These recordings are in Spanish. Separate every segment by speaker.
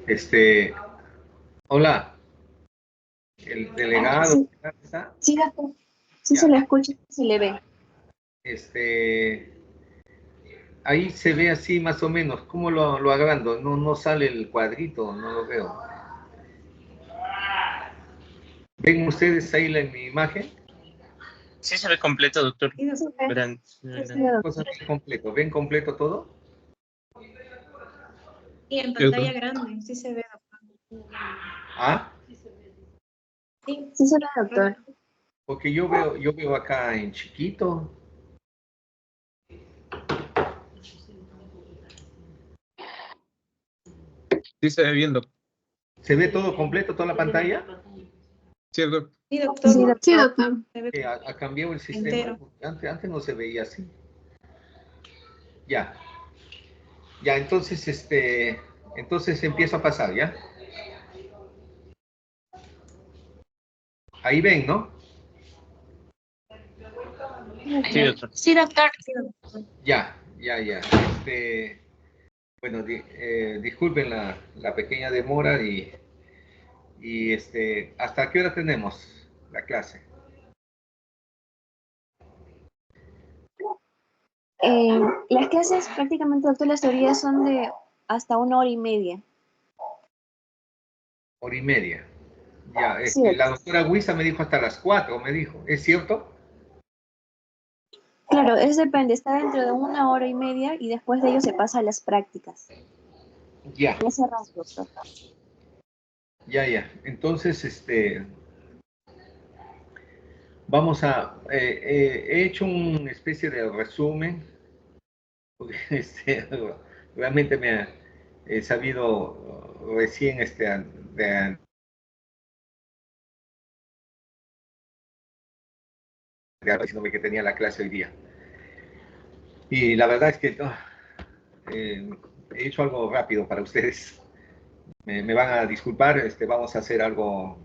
Speaker 1: Este, hola, el delegado,
Speaker 2: Sí,
Speaker 1: ¿está?
Speaker 2: sí, doctor. Sí se
Speaker 1: Ya,
Speaker 2: le escucha, se le ve.
Speaker 1: este, ahí se ve así más o menos. ¿Cómo lo agrando? No, no sale el cuadrito, no lo veo. ¿Ven ustedes ahí en mi imagen?
Speaker 3: Sí se ve completo, doctor.
Speaker 2: Sí, se ve.
Speaker 3: Verán.
Speaker 2: Sí, doctor.
Speaker 1: Cosa bien completo. ¿Ven completo todo?
Speaker 4: Y en pantalla grande, sí se ve, doctor.
Speaker 1: Ah,
Speaker 4: Sí,
Speaker 2: Sí se ve, doctor.
Speaker 1: porque yo veo acá en chiquito.
Speaker 5: Sí se ve bien, doctor.
Speaker 1: ¿Se ve todo completo, toda la pantalla?
Speaker 5: ¿Cierto?
Speaker 4: sí, doctor.
Speaker 2: Sí, doctor.
Speaker 4: Sí, doctor. Se ve
Speaker 1: Ha cambiado el sistema.
Speaker 4: entero.
Speaker 1: Antes no se veía así. Ya, ya, entonces, entonces empiezo a pasar, ¿ya? Ahí ven, ¿no?
Speaker 3: Sí, doctor.
Speaker 4: Sí, doctor. Sí, doctor.
Speaker 1: Ya. Bueno, disculpen la pequeña demora y ¿hasta qué hora tenemos la clase?
Speaker 2: Las clases prácticamente, doctor, las teorías son de hasta 1 hora y media.
Speaker 1: Hora y media. Ya,
Speaker 2: Sí,
Speaker 1: la
Speaker 2: doctor.
Speaker 1: doctora Huiza me dijo hasta las 4, me dijo. ¿Es cierto?
Speaker 2: Claro, eso depende. Está dentro de 1 hora y media y después de ello se pasa a las prácticas.
Speaker 1: Ya,
Speaker 2: En ese rango, doctor.
Speaker 1: ya. Entonces, he hecho una especie de resumen, porque realmente he sabido recién diciéndome que tenía la clase hoy día. Y la verdad es que he hecho algo rápido para ustedes. Me van a disculpar, vamos a hacer algo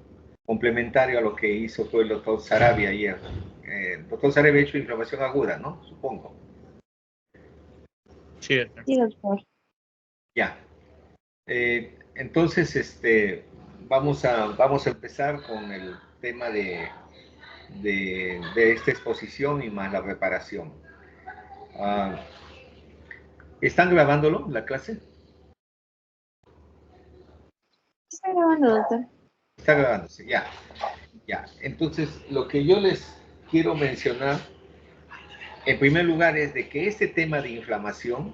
Speaker 1: complementario a lo que hizo fue el doctor Sarabia ayer. El doctor Sarabia ha hecho inflamación aguda, ¿no? Supongo.
Speaker 3: Sí, doctor.
Speaker 2: Sí, doctor.
Speaker 1: Ya. Entonces, vamos a empezar con el tema de esta exposición y más la preparación. Ah, ¿están grabándolo, la clase?
Speaker 2: Está grabando, doctor.
Speaker 1: Está grabándose, ya. Entonces, lo que yo les quiero mencionar, en primer lugar, es de que este tema de inflamación,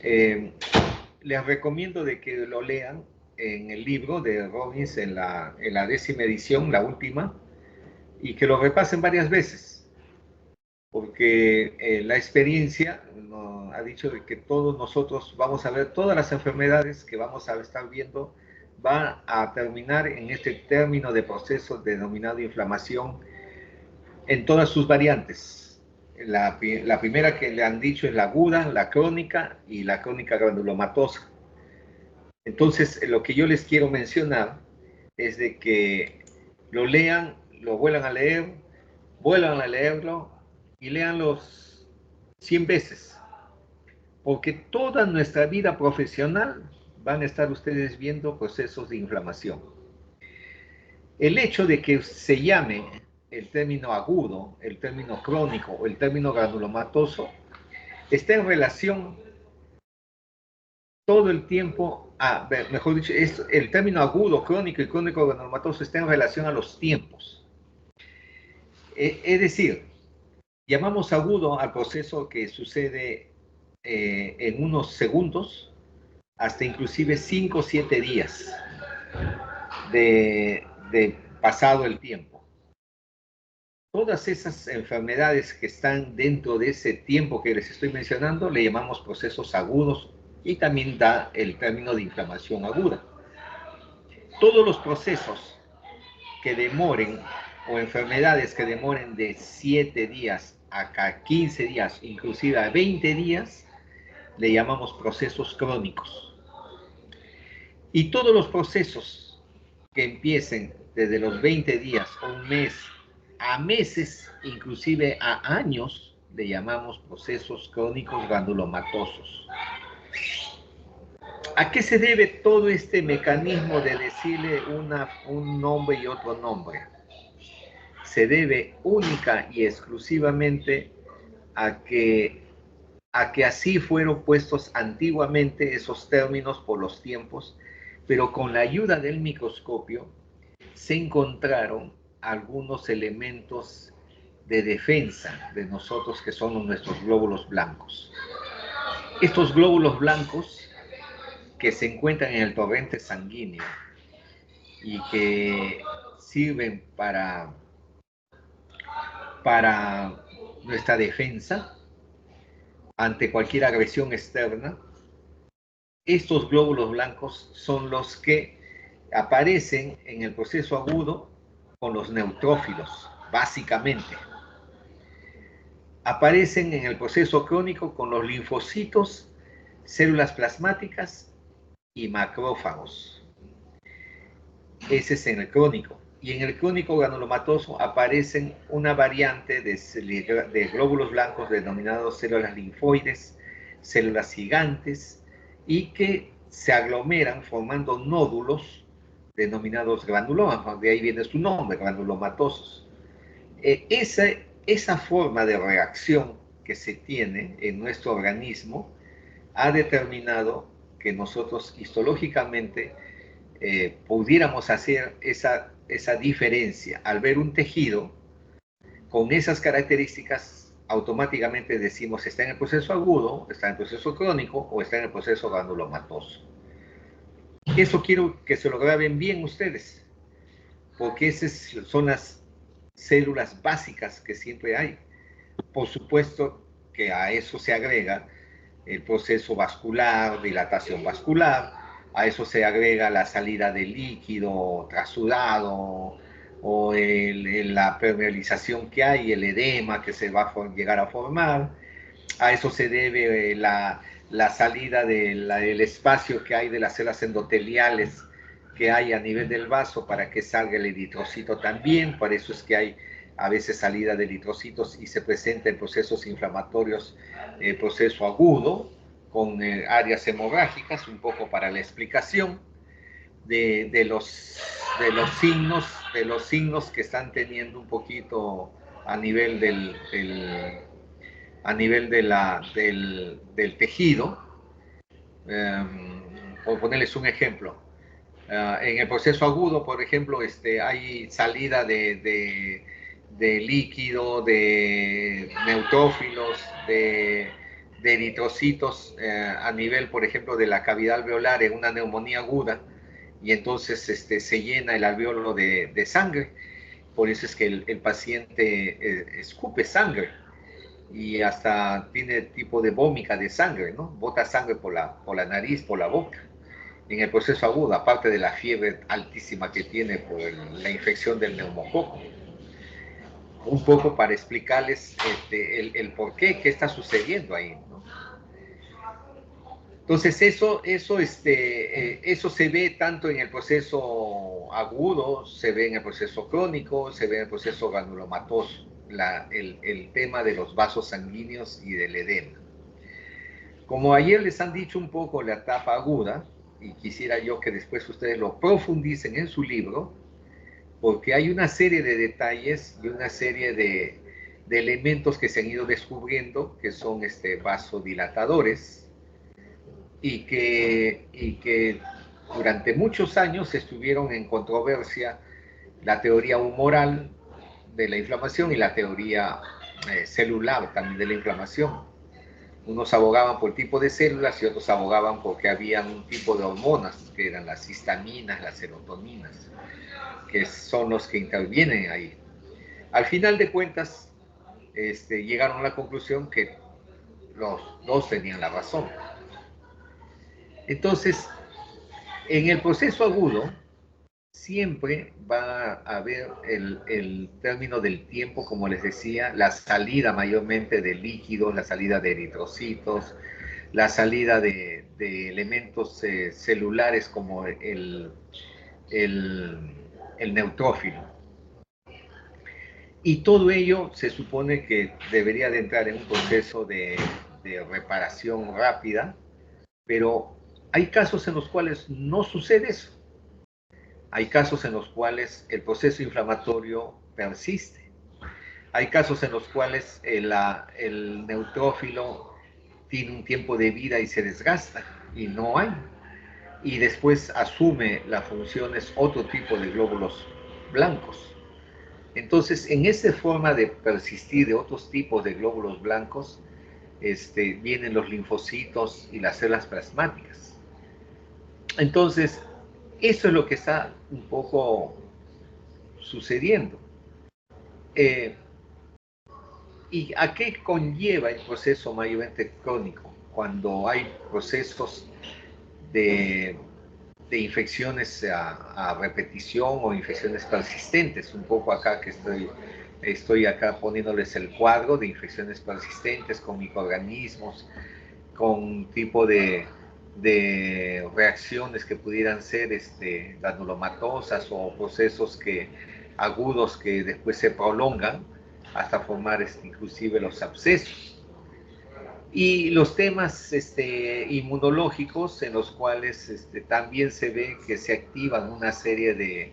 Speaker 1: les recomiendo de que lo lean en el libro de Robbins en la 10ª edición, la última, y que lo repasen varias veces, porque la experiencia nos ha dicho de que todos nosotros vamos a ver todas las enfermedades que vamos a estar viendo van a terminar en este término de proceso denominado inflamación en todas sus variantes. La primera que le han dicho es la aguda, la crónica y la crónica granulomatosa. Entonces, lo que yo les quiero mencionar es de que lo lean, lo vuelvan a leerlo y leanlos 100 veces, porque toda nuestra vida profesional van a estar ustedes viendo procesos de inflamación. El hecho de que se llame el término agudo, el término crónico o el término granulomatoso está en relación todo el tiempo, mejor dicho, el término agudo, crónico y crónico granulomatoso está en relación a los tiempos. Es decir, llamamos agudo al proceso que sucede en unos segundos, hasta inclusive 5 o 7 días de pasado el tiempo. Todas esas enfermedades que están dentro de ese tiempo que les estoy mencionando, le llamamos procesos agudos y también da el término de inflamación aguda. Todos los procesos que demoren o enfermedades que demoren de 7 días a 15 días, inclusive a 20 días, le llamamos procesos crónicos. Y todos los procesos que empiecen desde los 20 días o un mes a meses, inclusive a años, le llamamos procesos crónicos granulomatosos. ¿A qué se debe todo este mecanismo de decirle un nombre y otro nombre? Se debe única y exclusivamente a que así fueron puestos antiguamente esos términos por los tiempos, pero con la ayuda del microscopio se encontraron algunos elementos de defensa de nosotros que son nuestros glóbulos blancos. Estos glóbulos blancos que se encuentran en el torrente sanguíneo y que sirven para nuestra defensa ante cualquier agresión externa, estos glóbulos blancos son los que aparecen en el proceso agudo con los neutrófilos, básicamente. Aparecen en el proceso crónico con los linfocitos, células plasmáticas y macrófagos. Ese es en el crónico. Y en el crónico granulomatoso aparecen una variante de glóbulos blancos denominados células linfoides, células gigantes, y que se aglomeran formando nódulos denominados granulomas. De ahí viene su nombre, granulomatosos. Esa forma de reacción que se tiene en nuestro organismo ha determinado que nosotros histológicamente pudiéramos hacer esa diferencia. Al ver un tejido con esas características, automáticamente decimos está en el proceso agudo, está en el proceso crónico o está en el proceso granulomatoso. Eso quiero que se lo graben bien ustedes, porque esas son las células básicas que siempre hay. Por supuesto que a eso se agrega el proceso vascular, dilatación vascular, a eso se agrega la salida de líquido trasudado o la permeabilización que hay, el edema que se va a llegar a formar, a eso se debe la salida del espacio que hay de las células endoteliales que hay a nivel del vaso para que salga el eritrocito también, por eso es que hay a veces salida de eritrocitos y se presenta en procesos inflamatorios, proceso agudo, con áreas hemorrágicas, un poco para la explicación de los signos que están teniendo un poquito a nivel del tejido. Por ponerles un ejemplo, en el proceso agudo, por ejemplo, hay salida de líquido, de neutrófilos, de eritrocitos a nivel, por ejemplo, de la cavidad alveolar en una neumonía aguda, y entonces se llena el alveolo de sangre. Por eso es que el paciente escupe sangre y hasta tiene tipo de vómica de sangre, ¿no? Bota sangre por la nariz, por la boca. En el proceso agudo, aparte de la fiebre altísima que tiene por la infección del neumococo. Un poco para explicarles el por qué está sucediendo ahí, ¿no? Entonces eso se ve tanto en el proceso agudo, se ve en el proceso crónico, se ve en el proceso granulomatoso, el tema de los vasos sanguíneos y del edema. Como ayer les han dicho un poco la etapa aguda, y quisiera yo que después ustedes lo profundicen en su libro, porque hay una serie de detalles y una serie de elementos que se han ido descubriendo que son vasodilatadores y que durante muchos años estuvieron en controversia la teoría humoral de la inflamación y la teoría celular también de la inflamación. Unos abogaban por el tipo de células y otros abogaban porque había un tipo de hormonas, que eran las histaminas, las serotoninas, que son los que intervienen ahí. Al final de cuentas, llegaron a la conclusión que los dos tenían la razón. Entonces, en el proceso agudo, siempre va a haber el término del tiempo, como les decía, la salida mayormente de líquidos, la salida de eritrocitos, la salida de elementos celulares como el neutrófilo. Y todo ello se supone que debería de entrar en un proceso de reparación rápida, pero Hay casos en los cuales no sucede eso. Hay casos en los cuales el proceso inflamatorio persiste. Hay casos en los cuales el neutrófilo tiene un tiempo de vida y se desgasta y no hay. Y después asume las funciones otro tipo de glóbulos blancos. Entonces, en esta forma de persistir de otros tipos de glóbulos blancos, vienen los linfocitos y las células plasmáticas. Entonces, eso es lo que está un poco sucediendo. ¿Y a qué conlleva el proceso mayormente crónico? Cuando hay procesos de infecciones a repetición o infecciones persistentes, un poco acá que estoy acá poniéndoles el cuadro de infecciones persistentes con microorganismos, con tipo de reacciones que pudieran ser granulomatosas o procesos agudos que después se prolongan hasta formar inclusive los abscesos. Y los temas inmunológicos en los cuales también se ve que se activan una serie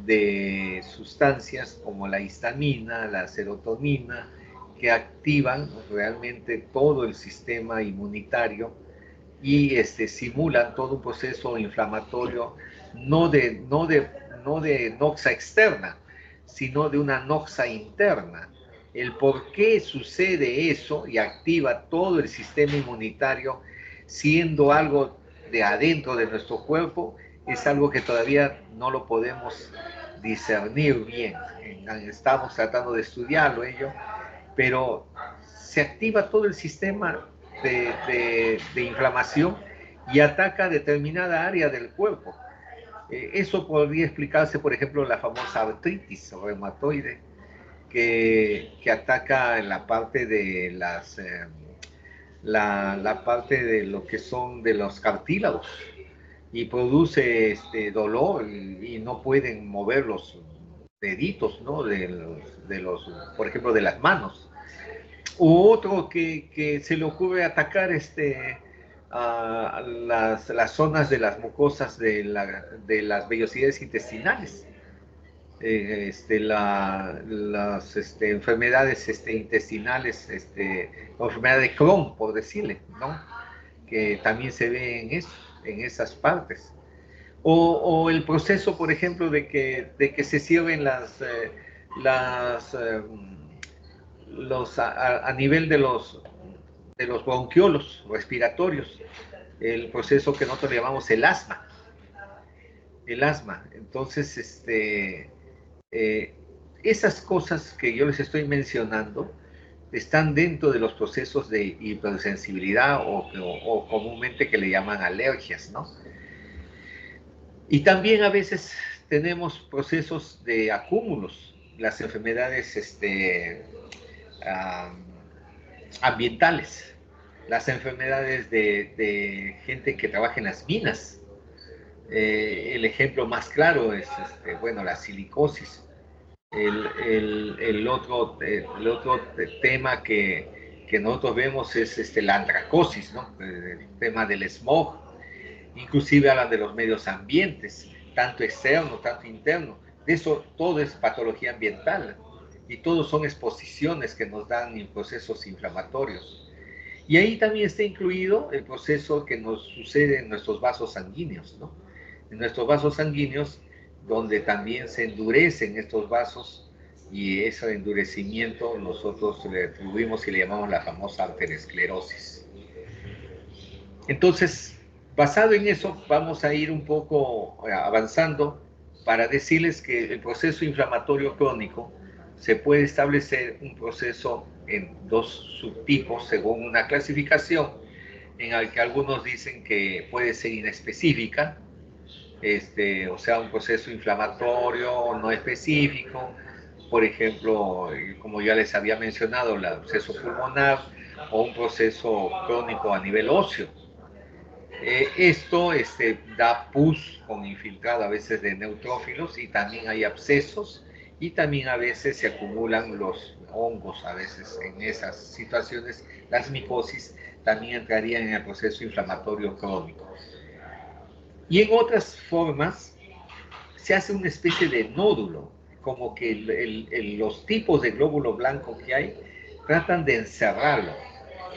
Speaker 1: de sustancias como la histamina, la serotonina, que activan realmente todo el sistema inmunitario y simulan todo un proceso inflamatorio no de noxa externa, sino de una noxa interna. El por qué sucede eso y activa todo el sistema inmunitario siendo algo de adentro de nuestro cuerpo es algo que todavía no lo podemos discernir bien. Estamos tratando de estudiarlo ello, pero se activa todo el sistema de inflamación y ataca determinada área del cuerpo. Eso podría explicarse, por ejemplo, la famosa artritis reumatoide, que ataca en la parte de la parte de lo que son de los cartílagos y produce dolor y no pueden mover los deditos, ¿no? Por ejemplo, de las manos. U otro que se le ocurre atacar a las zonas de las mucosas de las vellosidades intestinales. Las enfermedades intestinales, o enfermedad de Crohn, por decirle, ¿no? Que también se ve en esas partes. O el proceso, por ejemplo, de que se cierren a nivel de los bronquiolos respiratorios, el proceso que nosotros llamamos el asma. El asma. Entonces, esas cosas que yo les estoy mencionando están dentro de los procesos de hipersensibilidad o comúnmente que le llaman alergias, ¿no? Y también a veces tenemos procesos de acúmulos, las enfermedades ambientales, las enfermedades de gente que trabaja en las minas. El ejemplo más claro es, bueno, la silicosis. El otro tema que nosotros vemos es la antracosis, ¿no? El tema del smog. Inclusive hablan de los medios ambientes, tanto externo, tanto interno. Eso todo es patología ambiental y todos son exposiciones que nos dan procesos inflamatorios. Y ahí también está incluido el proceso que nos sucede en nuestros vasos sanguíneos, ¿no? En nuestros vasos sanguíneos, donde también se endurecen estos vasos y ese endurecimiento nosotros le atribuimos y le llamamos la famosa arteriosclerosis. Entonces, basado en eso, vamos a ir un poco avanzando para decirles que el proceso inflamatorio crónico se puede establecer un proceso en dos subtipos según una clasificación en el que algunos dicen que puede ser inespecífica, o sea, un proceso inflamatorio no específico, por ejemplo, como ya les había mencionado, el proceso pulmonar o un proceso crónico a nivel óseo. Esto da pus con infiltrado a veces de neutrófilos y también hay abscesos y también a veces se acumulan los hongos a veces en esas situaciones. Las micosis también entrarían en el proceso inflamatorio crónico. Y en otras formas se hace una especie de nódulo, como que los tipos de glóbulo blanco que hay tratan de encerrarlo,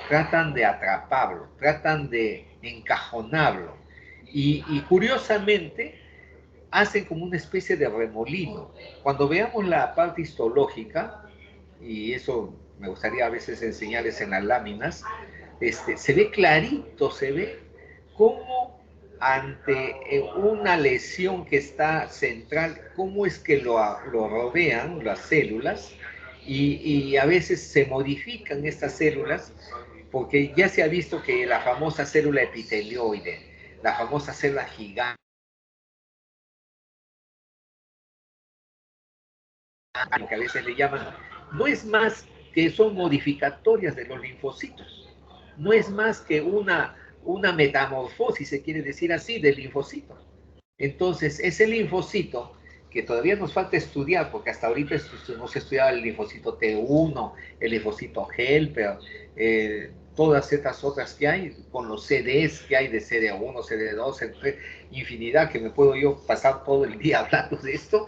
Speaker 1: tratan de atraparlo, tratan de encajonarlo. Y curiosamente hacen como una especie de remolino. Cuando veamos la parte histológica, y eso me gustaría a veces enseñarles en las láminas, se ve clarito, se ve cómo ante una lesión que está central, cómo es que lo rodean las células y a veces se modifican estas células porque ya se ha visto que la famosa célula epitelioide, la famosa célula gigante, lo que a veces le llaman, no es más que son modificatorias de los linfocitos, no es más que una metamorfosis, se quiere decir así, del linfocito. Entonces, ese linfocito, que todavía nos falta estudiar, porque hasta ahorita hemos estudiado el linfocito T1, el linfocito Helper, todas estas otras que hay, con los CDs que hay de CD1, CD2, CD3, infinidad, que me puedo yo pasar todo el día hablando de esto,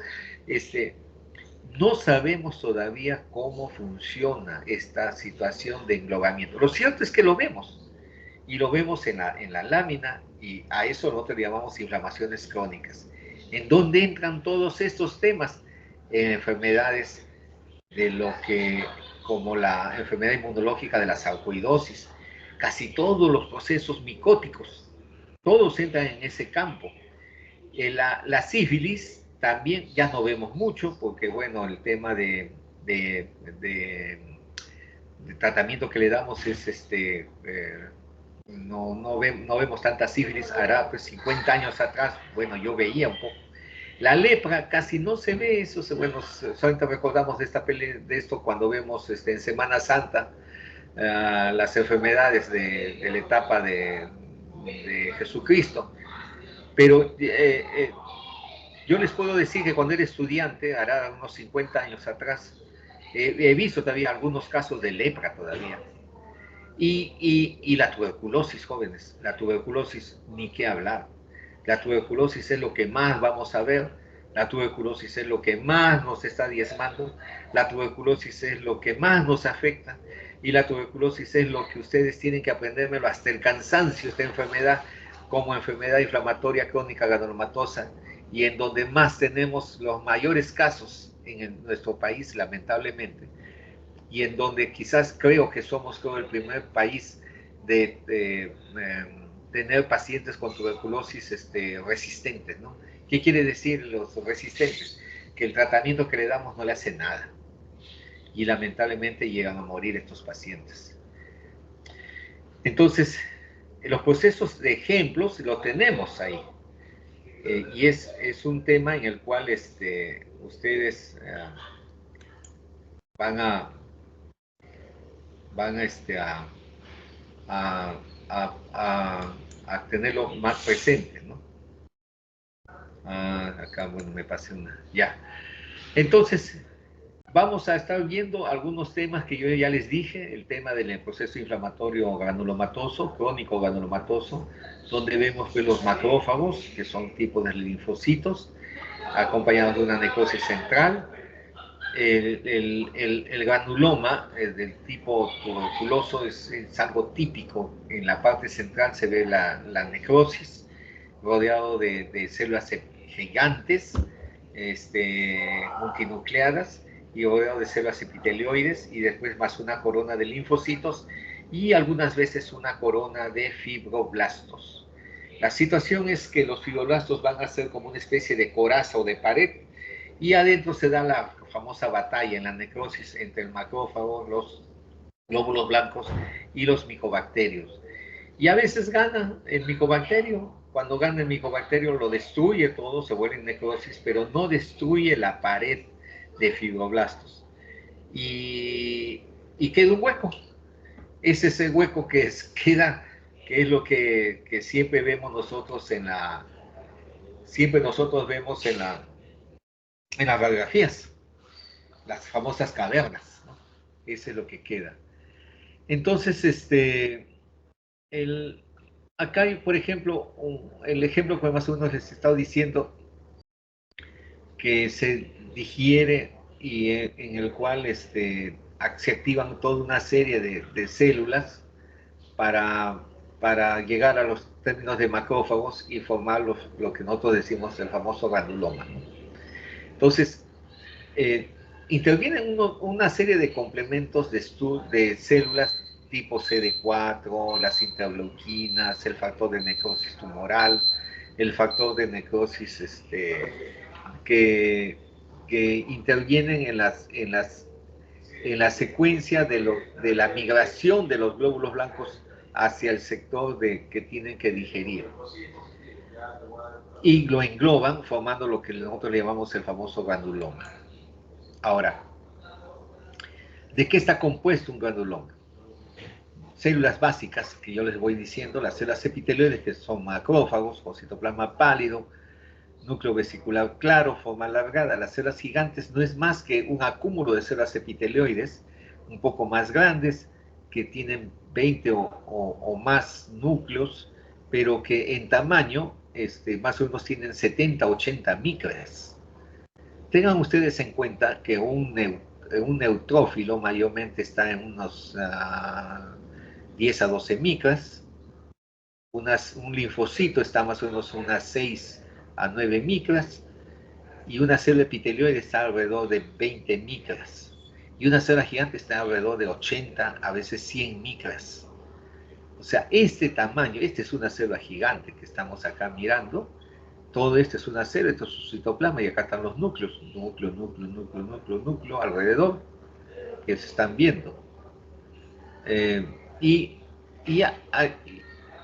Speaker 1: no sabemos todavía cómo funciona esta situación de englobamiento. Lo cierto es que lo vemos, y lo vemos en la lámina, y a eso nosotros le llamamos inflamaciones crónicas. ¿En dónde entran todos estos temas? En enfermedades de lo que, como la enfermedad inmunológica de la sarcoidosis, casi todos los procesos micóticos, todos entran en ese campo. La sífilis también ya no vemos mucho, porque bueno, el tema de tratamiento que le damos es no vemos tanta sífilis. Hará pues 50 años atrás, bueno, yo veía un poco. La lepra casi no se ve, eso bueno, solamente recordamos de esto cuando vemos en Semana Santa las enfermedades de la etapa de Jesucristo. Pero yo les puedo decir que cuando era estudiante, hará unos 50 años atrás, he visto todavía algunos casos de lepra todavía. Y la tuberculosis, jóvenes, la tuberculosis, ni qué hablar. La tuberculosis es lo que más vamos a ver, la tuberculosis es lo que más nos está diezmando, la tuberculosis es lo que más nos afecta, y la tuberculosis es lo que ustedes tienen que aprendérmelo hasta el cansancio, esta enfermedad, como enfermedad inflamatoria crónica granulomatosa, y en donde más tenemos los mayores casos nuestro país, lamentablemente, y en donde quizás creo que somos todo el primer país de tener pacientes con tuberculosis resistentes, ¿no? ¿Qué quiere decir los resistentes? Que el tratamiento que le damos no le hace nada, y lamentablemente llegan a morir estos pacientes. Entonces, los procesos de ejemplos los tenemos ahí, y es un tema en el cual ustedes van a a, a tenerlo más presente, ¿no? Acá, bueno, me pasé una. Ya. Entonces, vamos a estar viendo algunos temas que yo ya les dije, el tema del proceso inflamatorio granulomatoso, crónico granulomatoso, donde vemos pues, los macrófagos, que son tipos de linfocitos, acompañados de una necrosis central. El granuloma del tipo tuberculoso es algo típico. En la parte central se ve la necrosis, rodeado de células gigantes, multinucleadas, y rodeado de células epitelioides, y después más una corona de linfocitos, y algunas veces una corona de fibroblastos. La situación es que los fibroblastos van a ser como una especie de coraza o de pared, y adentro se da la famosa batalla en la necrosis entre el macrófago, los glóbulos blancos y los micobacterios. Y a veces gana el micobacterio. Cuando gana el micobacterio lo destruye todo, se vuelve en necrosis, pero no destruye la pared de fibroblastos. Y queda un hueco. Es ese hueco queda, que es lo que siempre vemos nosotros siempre nosotros vemos en las radiografías, las famosas cavernas, ¿no? Eso es lo que queda. Entonces, acá hay, por ejemplo, el ejemplo que más o menos les he estado diciendo, que se digiere y en el cual se activan toda una serie de células para, para llegar a los términos de macrófagos y formar lo que nosotros decimos el famoso granuloma, ¿no? Entonces, eh, intervienen una serie de complementos de células tipo CD4, las interleuquinas, el factor de necrosis tumoral, el factor de necrosis que, que intervienen en la secuencia de la migración de los glóbulos blancos hacia el sector que tienen que digerir. Y lo engloban formando lo que nosotros le llamamos el famoso granuloma. Ahora, ¿de qué está compuesto un granuloma? Células básicas que yo les voy diciendo, las células epitelioides, que son macrófagos o citoplasma pálido, núcleo vesicular claro, forma alargada. Las células gigantes no es más que un acúmulo de células epitelioides un poco más grandes, que tienen 20 o más núcleos, pero que en tamaño más o menos tienen 70, 80 micras. Tengan ustedes en cuenta que un neutrófilo mayormente está en unos 10 a 12 micras, un linfocito está más o menos unas 6 a 9 micras, y una célula epitelioide está alrededor de 20 micras, y una célula gigante está alrededor de 80, a veces 100 micras. O sea, este tamaño, esta es una célula gigante que estamos acá mirando. Todo esto es una célula, esto es su citoplasma, y acá están los núcleos, núcleo alrededor, que se están viendo. Y, y,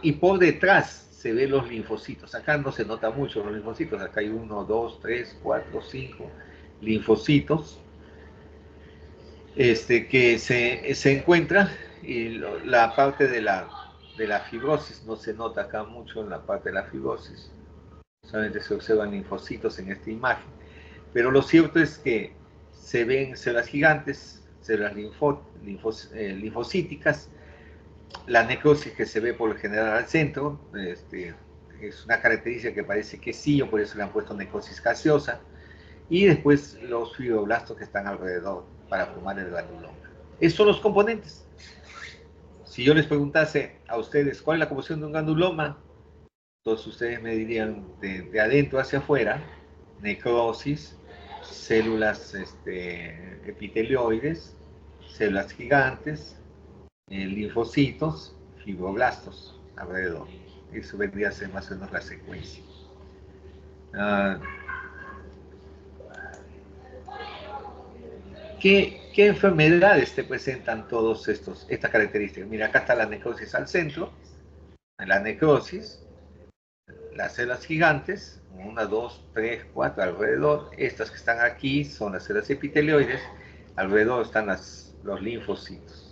Speaker 1: y por detrás se ven los linfocitos. Acá no se nota mucho los linfocitos, acá hay 1, 2, 3, 4, 5 linfocitos que se encuentran, y la parte de la fibrosis no se nota acá mucho en la parte de la fibrosis, solamente se observan linfocitos en esta imagen, pero lo cierto es que se ven células gigantes, células linfocíticas. La necrosis que se ve por lo general al centro, es una característica que parece que sí, o por eso le han puesto necrosis gaseosa, y después los fibroblastos que están alrededor para formar el granuloma. Esos son los componentes. Si yo les preguntase a ustedes cuál es la composición de un granuloma, todos ustedes me dirían de adentro hacia afuera: necrosis, células epitelioides, células gigantes, linfocitos, fibroblastos alrededor. Eso vendría a ser más o menos la secuencia. ¿Qué enfermedades te presentan todas estas características? Mira, acá está la necrosis al centro, la necrosis, las células gigantes, 1, 2, 3, 4 alrededor. Estas que están aquí son las células epitelioides, alrededor están los linfocitos.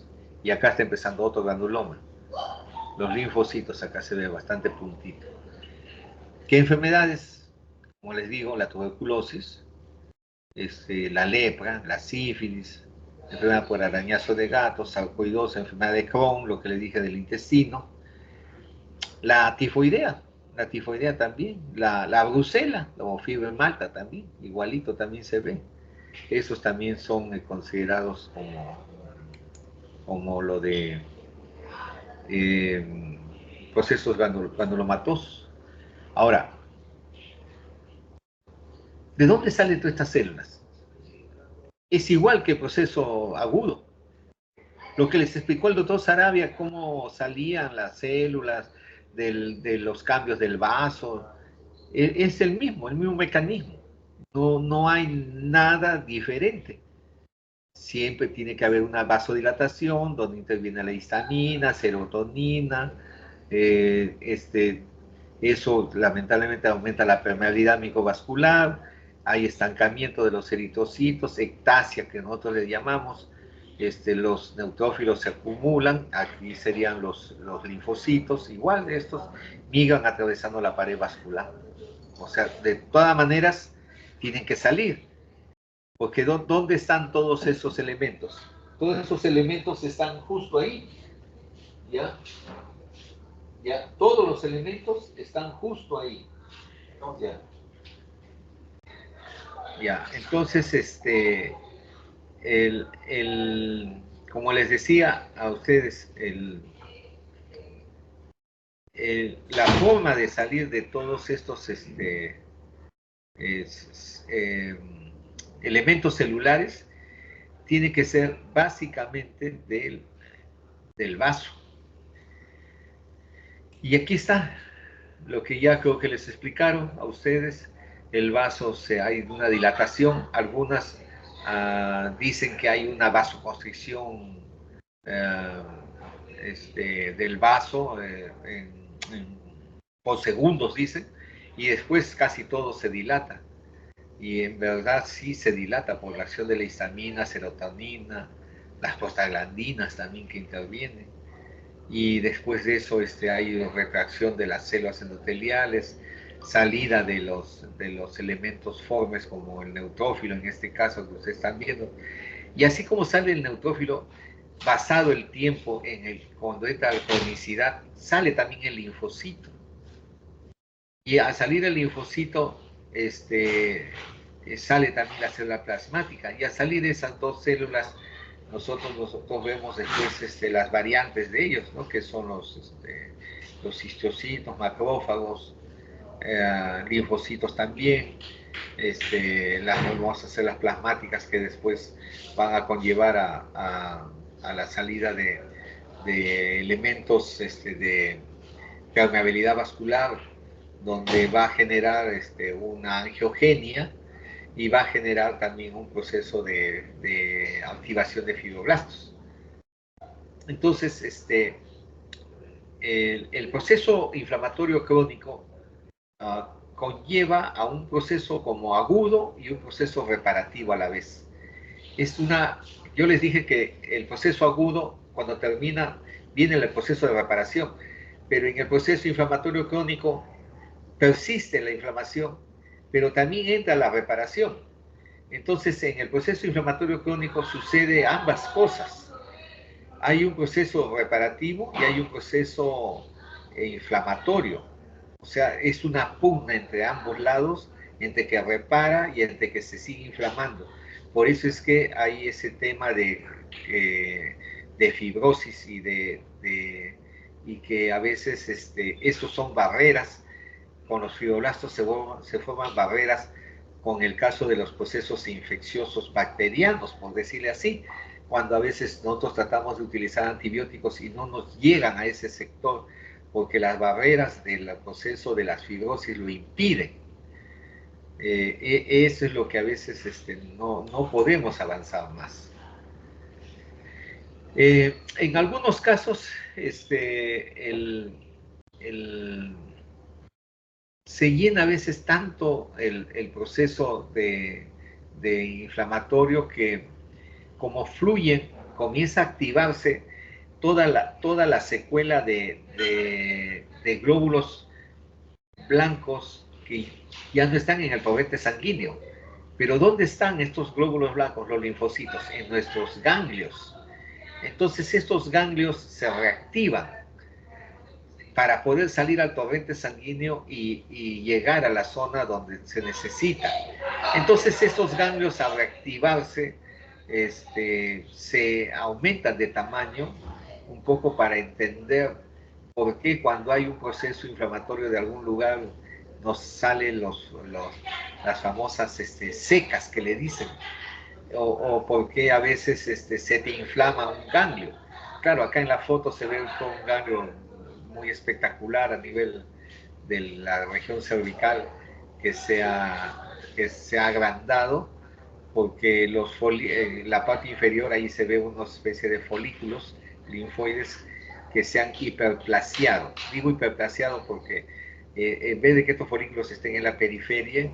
Speaker 1: Y acá está empezando otro granuloma. Los linfocitos acá se ve bastante puntito. ¿Qué enfermedades? Como les digo, la tuberculosis, la lepra, la sífilis, enfermedad por arañazo de gato, sarcoidosis, enfermedad de Crohn, lo que les dije del intestino, la tifoidea también, la brucela, o fiebre en Malta también, igualito también se ve. Esos también son considerados como lo de procesos granulomatosos. Ahora, ¿de dónde salen todas estas células? Es igual que el proceso agudo. Lo que les explicó el doctor Sarabia, cómo salían las células de los cambios del vaso, es el mismo mecanismo. No hay nada diferente. Siempre tiene que haber una vasodilatación donde interviene la histamina, serotonina. Eso lamentablemente aumenta la permeabilidad microvascular. Hay estancamiento de los eritrocitos, ectasia que nosotros le llamamos. Los neutrófilos se acumulan, aquí serían los linfocitos, igual estos migran atravesando la pared vascular. O sea, de todas maneras tienen que salir, porque ¿dónde están todos esos elementos? Todos esos elementos están justo ahí, ¿ya? Ya, todos los elementos están justo ahí. Ya. Ya, entonces, como les decía a ustedes, la forma de salir de todos estos es, elementos celulares tiene que ser básicamente del vaso. Y aquí está lo que ya creo que les explicaron a ustedes. El vaso, hay una dilatación, algunas dicen que hay una vasoconstricción del vaso por segundos, dicen, y después casi todo se dilata. Y en verdad sí se dilata por la acción de la histamina, serotonina, las prostaglandinas también que intervienen. Y después de eso hay retracción de las células endoteliales, salida de los elementos formes como el neutrófilo, en este caso que ustedes están viendo. Y así como sale el neutrófilo, pasado el tiempo cuando entra la cronicidad, sale también el linfocito. Y al salir el linfocito, sale también la célula plasmática. Y al salir esas dos células, nosotros vemos después las variantes de ellos, ¿no? Que son los histocitos, macrófagos, linfocitos también, las famosas células plasmáticas que después van a conllevar a la salida de elementos de permeabilidad vascular, donde va a generar una angiogenia y va a generar también un proceso de activación de fibroblastos. Entonces, el proceso inflamatorio crónico conlleva a un proceso como agudo y un proceso reparativo a la vez. Yo les dije que el proceso agudo, cuando termina, viene el proceso de reparación, pero en el proceso inflamatorio crónico persiste la inflamación, pero también entra la reparación. Entonces, en el proceso inflamatorio crónico sucede ambas cosas. Hay un proceso reparativo y hay un proceso inflamatorio. O sea, es una pugna entre ambos lados, entre que repara y entre que se sigue inflamando. Por eso es que hay ese tema de fibrosis y que a veces estos son barreras. Con los fibroblastos se forman barreras con el caso de los procesos infecciosos bacterianos, por decirle así, cuando a veces nosotros tratamos de utilizar antibióticos y no nos llegan a ese sector porque las barreras del proceso de las fibrosis lo impiden. Eso es lo que a veces no podemos avanzar más. En algunos casos, se llena a veces tanto el proceso de inflamatorio que como fluye, comienza a activarse toda la secuela de glóbulos blancos que ya no están en el torrente sanguíneo. Pero ¿dónde están estos glóbulos blancos, los linfocitos? En nuestros ganglios. Entonces estos ganglios se reactivan para poder salir al torrente sanguíneo y llegar a la zona donde se necesita. Entonces estos ganglios al reactivarse se aumentan de tamaño un poco para entender por qué cuando hay un proceso inflamatorio de algún lugar nos salen las famosas secas que le dicen, o por qué a veces se te inflama un ganglio. Claro, acá en la foto se ve un ganglio muy espectacular a nivel de la región cervical que se ha agrandado, porque la parte inferior ahí se ve una especie de folículos linfoides que se han hiperplasiado. Digo hiperplasiado porque en vez de que estos folículos estén en la periferia,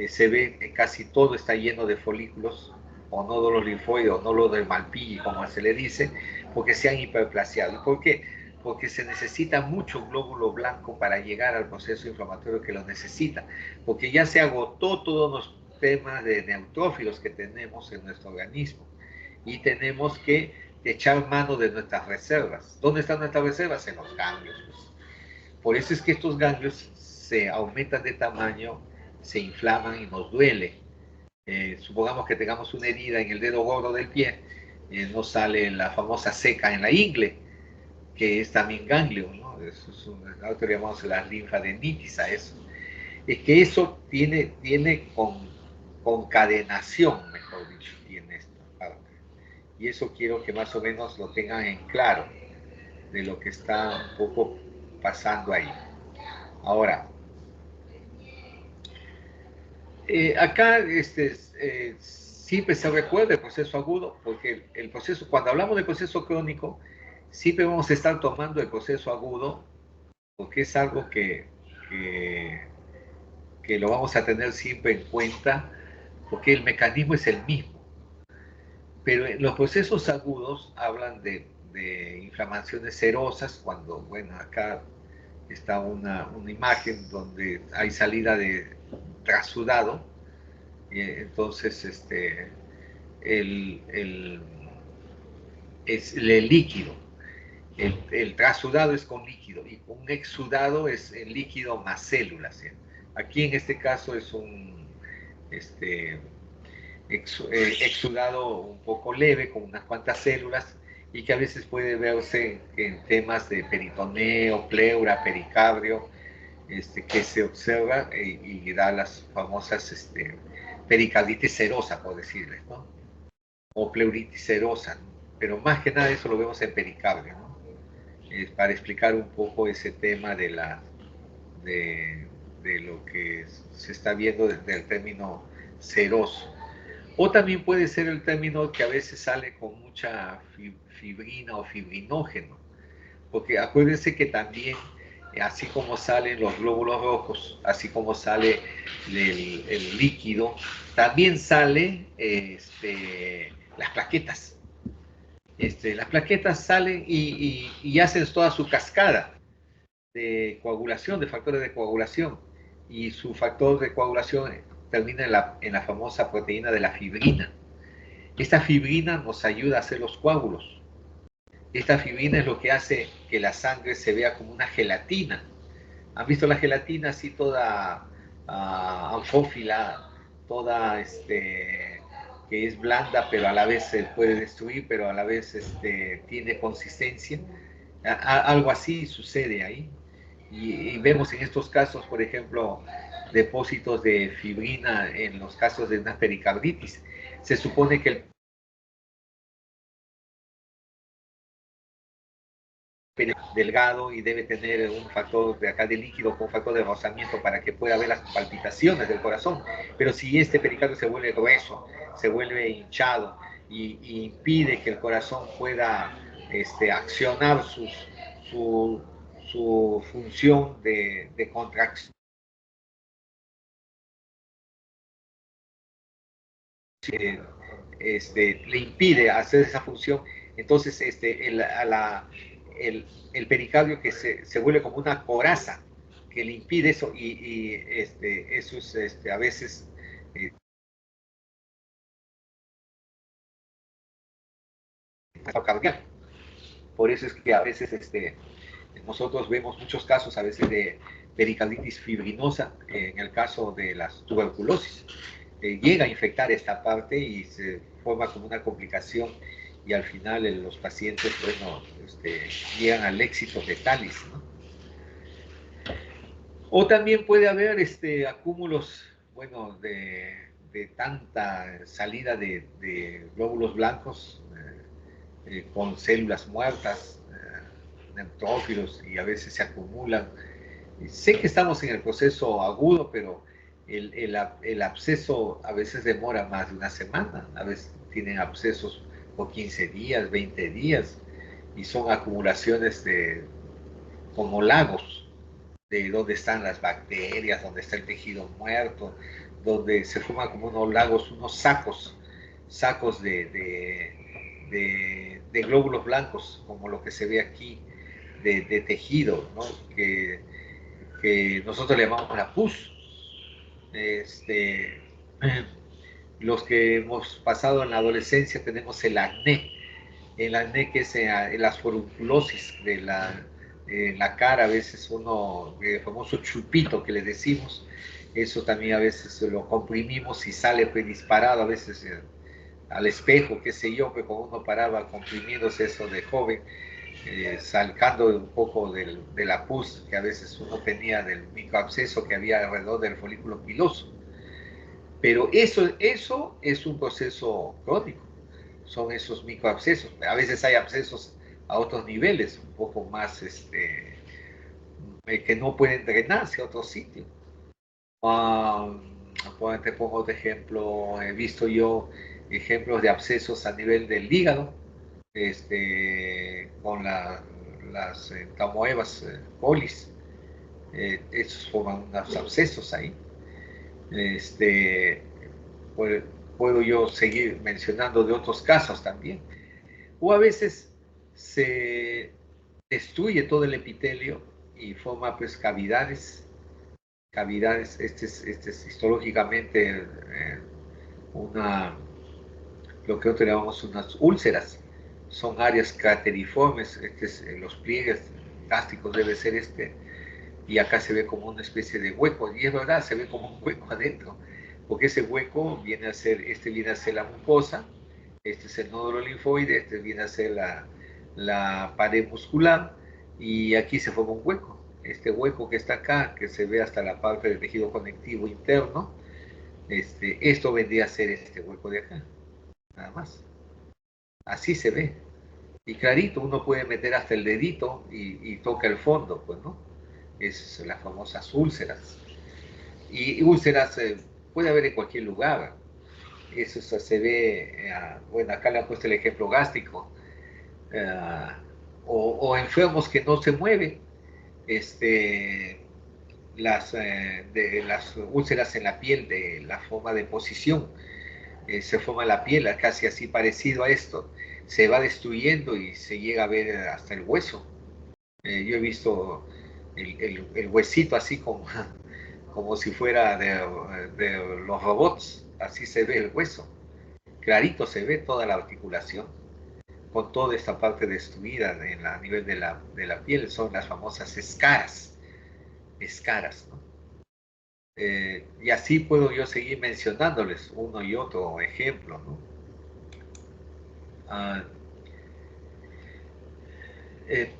Speaker 1: se ve que casi todo está lleno de folículos o nódulos linfoides o nódulos de Malpighi, como se le dice, porque se han hiperplasiado. ¿Y por qué? Porque se necesita mucho glóbulo blanco para llegar al proceso inflamatorio que lo necesita, porque ya se agotó todos los temas de neutrófilos que tenemos en nuestro organismo y tenemos que echar mano de nuestras reservas. ¿Dónde están nuestras reservas? En los ganglios. Pues. por eso es que estos ganglios se aumentan de tamaño, se inflaman y nos duele. Supongamos que tengamos una herida en el dedo gordo del pie, nos sale la famosa seca en la ingle, que es también ganglio, ¿no? Eso es nosotros llamamos la linfadenitis a eso. Es que eso tiene concadenación, mejor dicho, tiene esta parte. Y eso quiero que más o menos lo tengan en claro, de lo que está un poco pasando ahí. Ahora, acá siempre se recuerda el proceso agudo, porque el proceso, cuando hablamos del proceso crónico, siempre vamos a estar tomando el proceso agudo, porque es algo que lo vamos a tener siempre en cuenta, porque el mecanismo es el mismo. Pero en los procesos agudos hablan de inflamaciones serosas, cuando, bueno, acá está una imagen donde hay salida de trasudado, entonces es el líquido. El trasudado es con líquido y un exudado es el líquido más células, ¿sí? Aquí en este caso es un exudado un poco leve con unas cuantas células y que a veces puede verse en temas de peritoneo, pleura, pericardio, que se observa y da las famosas pericarditis serosa, por decirles, ¿no? O pleuritis serosa, ¿no? Pero más que nada eso lo vemos en pericardio, ¿no? Para explicar un poco ese tema de lo que se está viendo del término seroso. O también puede ser el término que a veces sale con mucha fibrina o fibrinógeno, porque acuérdense que también, así como salen los glóbulos rojos, así como sale el líquido, también sale las plaquetas. Las plaquetas salen y hacen toda su cascada de coagulación, de factores de coagulación, y su factor de coagulación termina en la famosa proteína de la fibrina. Esta fibrina nos ayuda a hacer los coágulos. Esta fibrina es lo que hace que la sangre se vea como una gelatina. ¿Han visto la gelatina así toda anfófila, toda que es blanda, pero a la vez se puede destruir, pero a la vez tiene consistencia? Algo así sucede ahí. Y vemos en estos casos, por ejemplo, depósitos de fibrina en los casos de una pericarditis. Se supone que el delgado y debe tener un factor de acá de líquido con factor de rozamiento para que pueda ver las palpitaciones del corazón. Pero si este pericardio se vuelve grueso, se vuelve hinchado y impide que el corazón pueda accionar su función de contracción, le impide hacer esa función, entonces el pericardio que se vuelve como una coraza que le impide eso y eso es a veces cardíaco. Por eso es que a veces nosotros vemos muchos casos a veces de pericarditis fibrinosa en el caso de las tuberculosis. Llega a infectar esta parte y se forma como una complicación y al final los pacientes, bueno, llegan al éxito letalis, ¿no? O también puede haber acúmulos, bueno, de tanta salida de glóbulos blancos con células muertas, neutrófilos, y a veces se acumulan. Sé que estamos en el proceso agudo, pero el absceso a veces demora más de una semana, a veces tienen abscesos por 15 días, 20 días, y son acumulaciones como lagos, de donde están las bacterias, donde está el tejido muerto, donde se forman como unos lagos, unos sacos de glóbulos blancos, como lo que se ve aquí, de tejido, ¿no? que nosotros le llamamos la pus. Los que hemos pasado en la adolescencia tenemos el acné que es la forunculosis en la cara, a veces uno, el famoso chupito que le decimos, eso también a veces lo comprimimos y sale pues disparado, a veces al espejo, qué sé yo, que cuando uno paraba comprimiéndose eso de joven, sacando un poco de la pus que a veces uno tenía del microabsceso que había alrededor del folículo piloso. Pero eso es un proceso crónico, son esos microabscesos. A veces hay abscesos a otros niveles, un poco más, que no pueden drenarse a otro sitio. Te pongo otro ejemplo, he visto yo ejemplos de abscesos a nivel del hígado, con las tamoebas colis, esos forman unos abscesos ahí. Puedo, puedo yo seguir mencionando de otros casos también. O a veces se destruye todo el epitelio y forma pues cavidades. Cavidades, este es histológicamente una, lo que nosotros llamamos unas úlceras. Son áreas crateriformes, los pliegues gástricos debe ser y acá se ve como una especie de hueco, y es verdad, se ve como un hueco adentro, porque ese hueco viene a ser, viene a ser la mucosa, este es el nódulo linfoide, viene a ser la pared muscular, y aquí se forma un hueco. Este hueco que está acá, que se ve hasta la parte del tejido conectivo interno, esto vendría a ser este hueco de acá, nada más. Así se ve. Y clarito, uno puede meter hasta el dedito y toca el fondo, pues, ¿no? Es las famosas úlceras. Y úlceras puede haber en cualquier lugar. Eso se ve, bueno, acá le han puesto el ejemplo gástrico, o enfermos que no se mueven, las úlceras en la piel, de la forma de posición, se forma la piel casi así parecido a esto, se va destruyendo y se llega a ver hasta el hueso. Yo he visto el huesito así como si fuera de los robots, así se ve el hueso, clarito se ve toda la articulación, con toda esta parte destruida a nivel de la piel, son las famosas escaras, ¿no? Y así puedo yo seguir mencionándoles uno y otro ejemplo, ¿no? Ah, eh,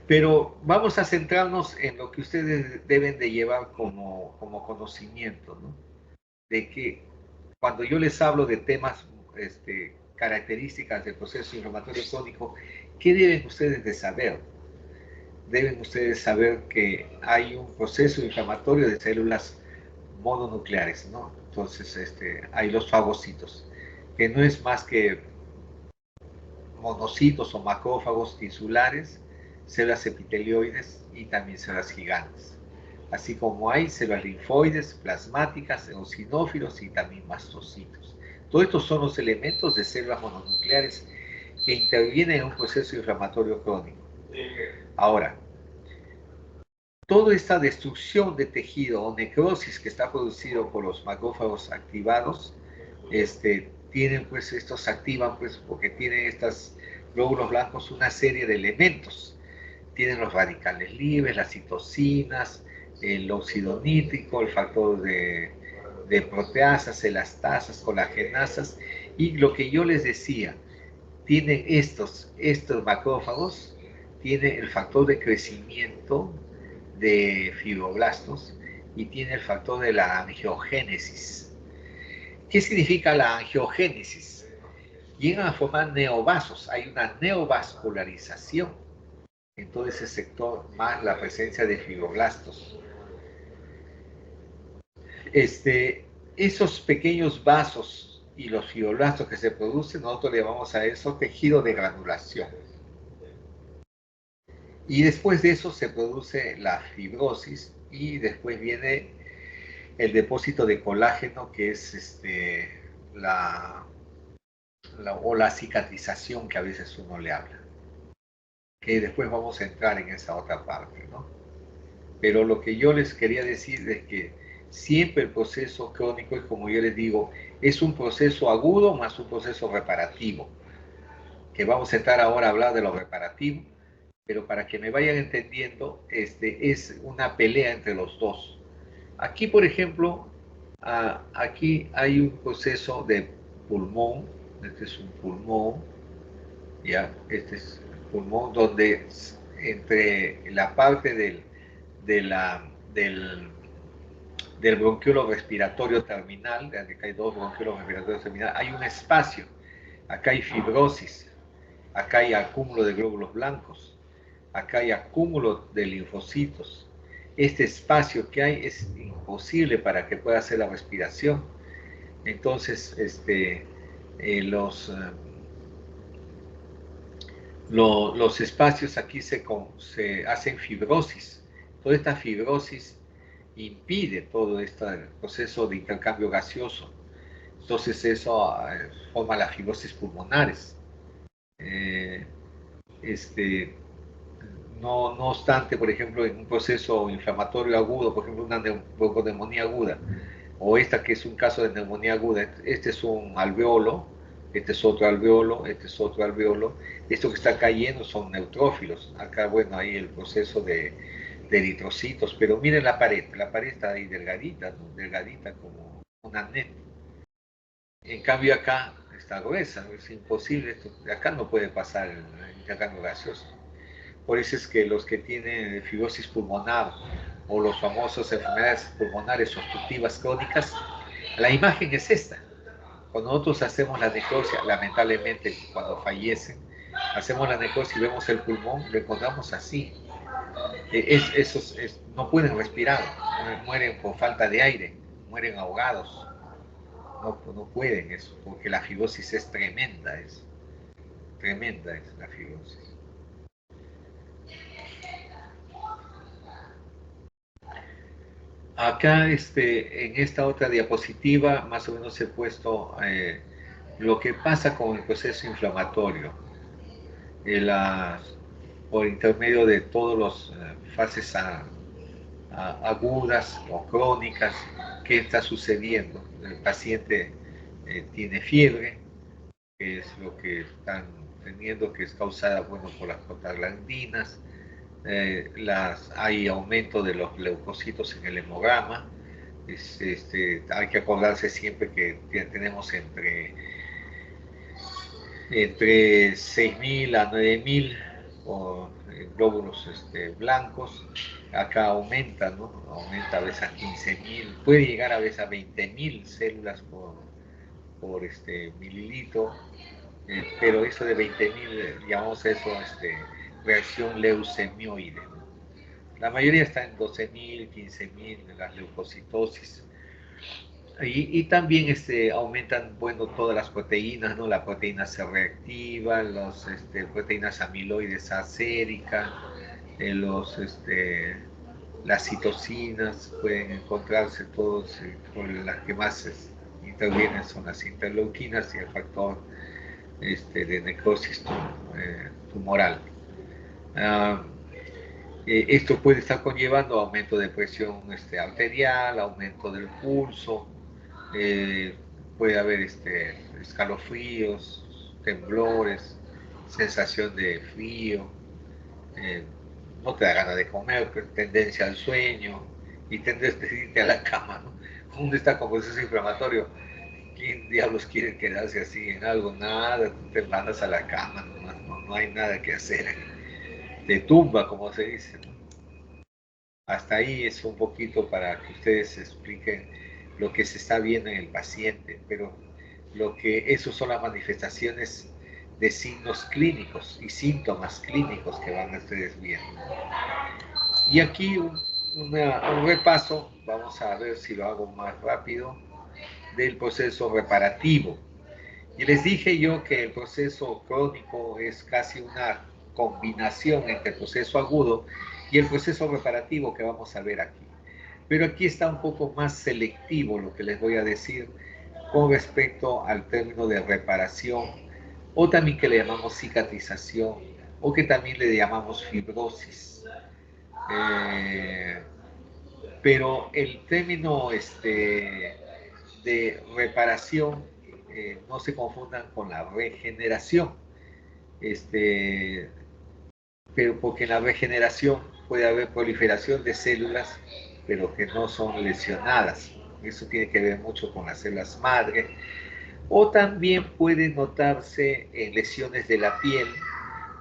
Speaker 1: pero vamos a centrarnos en lo que ustedes deben de llevar como conocimiento, ¿no? De que cuando yo les hablo de temas, características del proceso inflamatorio crónico, ¿qué deben ustedes de saber? Deben ustedes saber que hay un proceso inflamatorio de células mononucleares, ¿no? Entonces, hay los fagocitos, que no es más que monocitos o macrófagos tisulares, células epitelioides y también células gigantes. Así como hay células linfoides, plasmáticas, eosinófilos y también mastocitos. Todos estos son los elementos de células mononucleares que intervienen en un proceso inflamatorio crónico. Ahora, toda esta destrucción de tejido o necrosis que está producido por los macrófagos activados, tienen pues, estos activan pues porque tienen estos glóbulos blancos una serie de elementos. Tienen los radicales libres, las citocinas, el óxido nítrico, el factor de proteasas, elastasas, colagenasas, y lo que yo les decía, tienen estos macrófagos, tiene el factor de crecimiento de fibroblastos y tiene el factor de la angiogénesis. ¿Qué significa la angiogénesis? Llegan a formar neovasos, hay una neovascularización en todo ese sector, más la presencia de fibroblastos. Esos pequeños vasos y los fibroblastos que se producen, nosotros le llamamos a eso tejido de granulación. Y después de eso se produce la fibrosis y después viene el depósito de colágeno, que es la cicatrización que a veces uno le habla. Que después vamos a entrar en esa otra parte, ¿no? Pero lo que yo les quería decir es que siempre el proceso crónico es, como yo les digo, es un proceso agudo más un proceso reparativo. Que vamos a entrar ahora a hablar de lo reparativo, pero para que me vayan entendiendo, es una pelea entre los dos. Aquí, por ejemplo, aquí hay un proceso de pulmón, este es un pulmón, ya, este es el pulmón donde entre la parte del, del bronquiolo respiratorio terminal, de acá hay dos bronquiolos respiratorios terminales, hay un espacio, acá hay fibrosis, acá hay acúmulo de glóbulos blancos, acá hay acúmulo de linfocitos. Este espacio que hay es imposible para que pueda hacer la respiración. Entonces, los espacios aquí se hacen fibrosis. Toda esta fibrosis impide todo este proceso de intercambio gaseoso. Entonces eso forma las fibrosis pulmonares. Eh, este, no obstante, por ejemplo, en un proceso inflamatorio agudo, por ejemplo, una bronconeumonía aguda, o esta que es un caso de neumonía aguda, este es un alveolo, este es otro alveolo, este es otro alveolo, esto que está cayendo son neutrófilos, acá, bueno, hay el proceso de eritrocitos, pero miren la pared está ahí delgadita, ¿no? Delgadita como una net. En cambio acá está gruesa, es imposible, esto, acá no puede pasar el intercambio gaseoso. Por eso es que los que tienen fibrosis pulmonar o los famosos enfermedades pulmonares obstructivas crónicas, la imagen es esta. Cuando nosotros hacemos la necropsia, lamentablemente cuando fallecen, hacemos la necropsia y vemos el pulmón, lo encontramos así. No pueden respirar, mueren por falta de aire, mueren ahogados. No pueden eso, porque la fibrosis es tremenda, tremenda es la fibrosis. Acá, en esta otra diapositiva, más o menos he puesto lo que pasa con el proceso inflamatorio, por intermedio de todas las fases agudas o crónicas, qué está sucediendo. El paciente tiene fiebre, que es lo que están teniendo, que es causada, bueno, por las prostaglandinas. Hay aumento de los leucocitos en el hemograma. Hay que acordarse siempre que tenemos entre 6.000 a 9.000 glóbulos blancos. Acá aumenta, ¿no? Aumenta a veces a 15.000, puede llegar a veces a 20.000 células por mililitro, pero eso de 20.000, llamamos eso reacción leucemioide, ¿no? La mayoría está en 12.000, 15.000 las leucocitosis. Y también aumentan, bueno, todas las proteínas, ¿no? La proteína C reactiva, proteínas amiloides A sérica, las citocinas, pueden encontrarse todos, las que más intervienen son las interleuquinas y el factor de necrosis tumoral. Esto puede estar conllevando aumento de presión arterial, aumento del pulso, puede haber escalofríos, temblores, sensación de frío, no te da ganas de comer, tendencia al sueño y tendencia a irte a la cama, ¿no? Uno está con proceso inflamatorio. ¿Quién diablos quiere quedarse así en algo? Nada, tú te mandas a la cama, no hay nada que hacer. De tumba, como se dice, ¿no? Hasta ahí es un poquito para que ustedes expliquen lo que se está viendo en el paciente, pero esos son las manifestaciones de signos clínicos y síntomas clínicos que van a ustedes viendo. Y aquí un repaso, vamos a ver si lo hago más rápido, del proceso reparativo. Y les dije yo que el proceso crónico es casi una combinación entre el proceso agudo y el proceso reparativo que vamos a ver aquí. Pero aquí está un poco más selectivo lo que les voy a decir con respecto al término de reparación, o también que le llamamos cicatrización, o que también le llamamos fibrosis. Pero el término de reparación no se confundan con la regeneración. pero porque en la regeneración puede haber proliferación de células, pero que no son lesionadas. Eso tiene que ver mucho con las células madre. O también puede notarse en lesiones de la piel,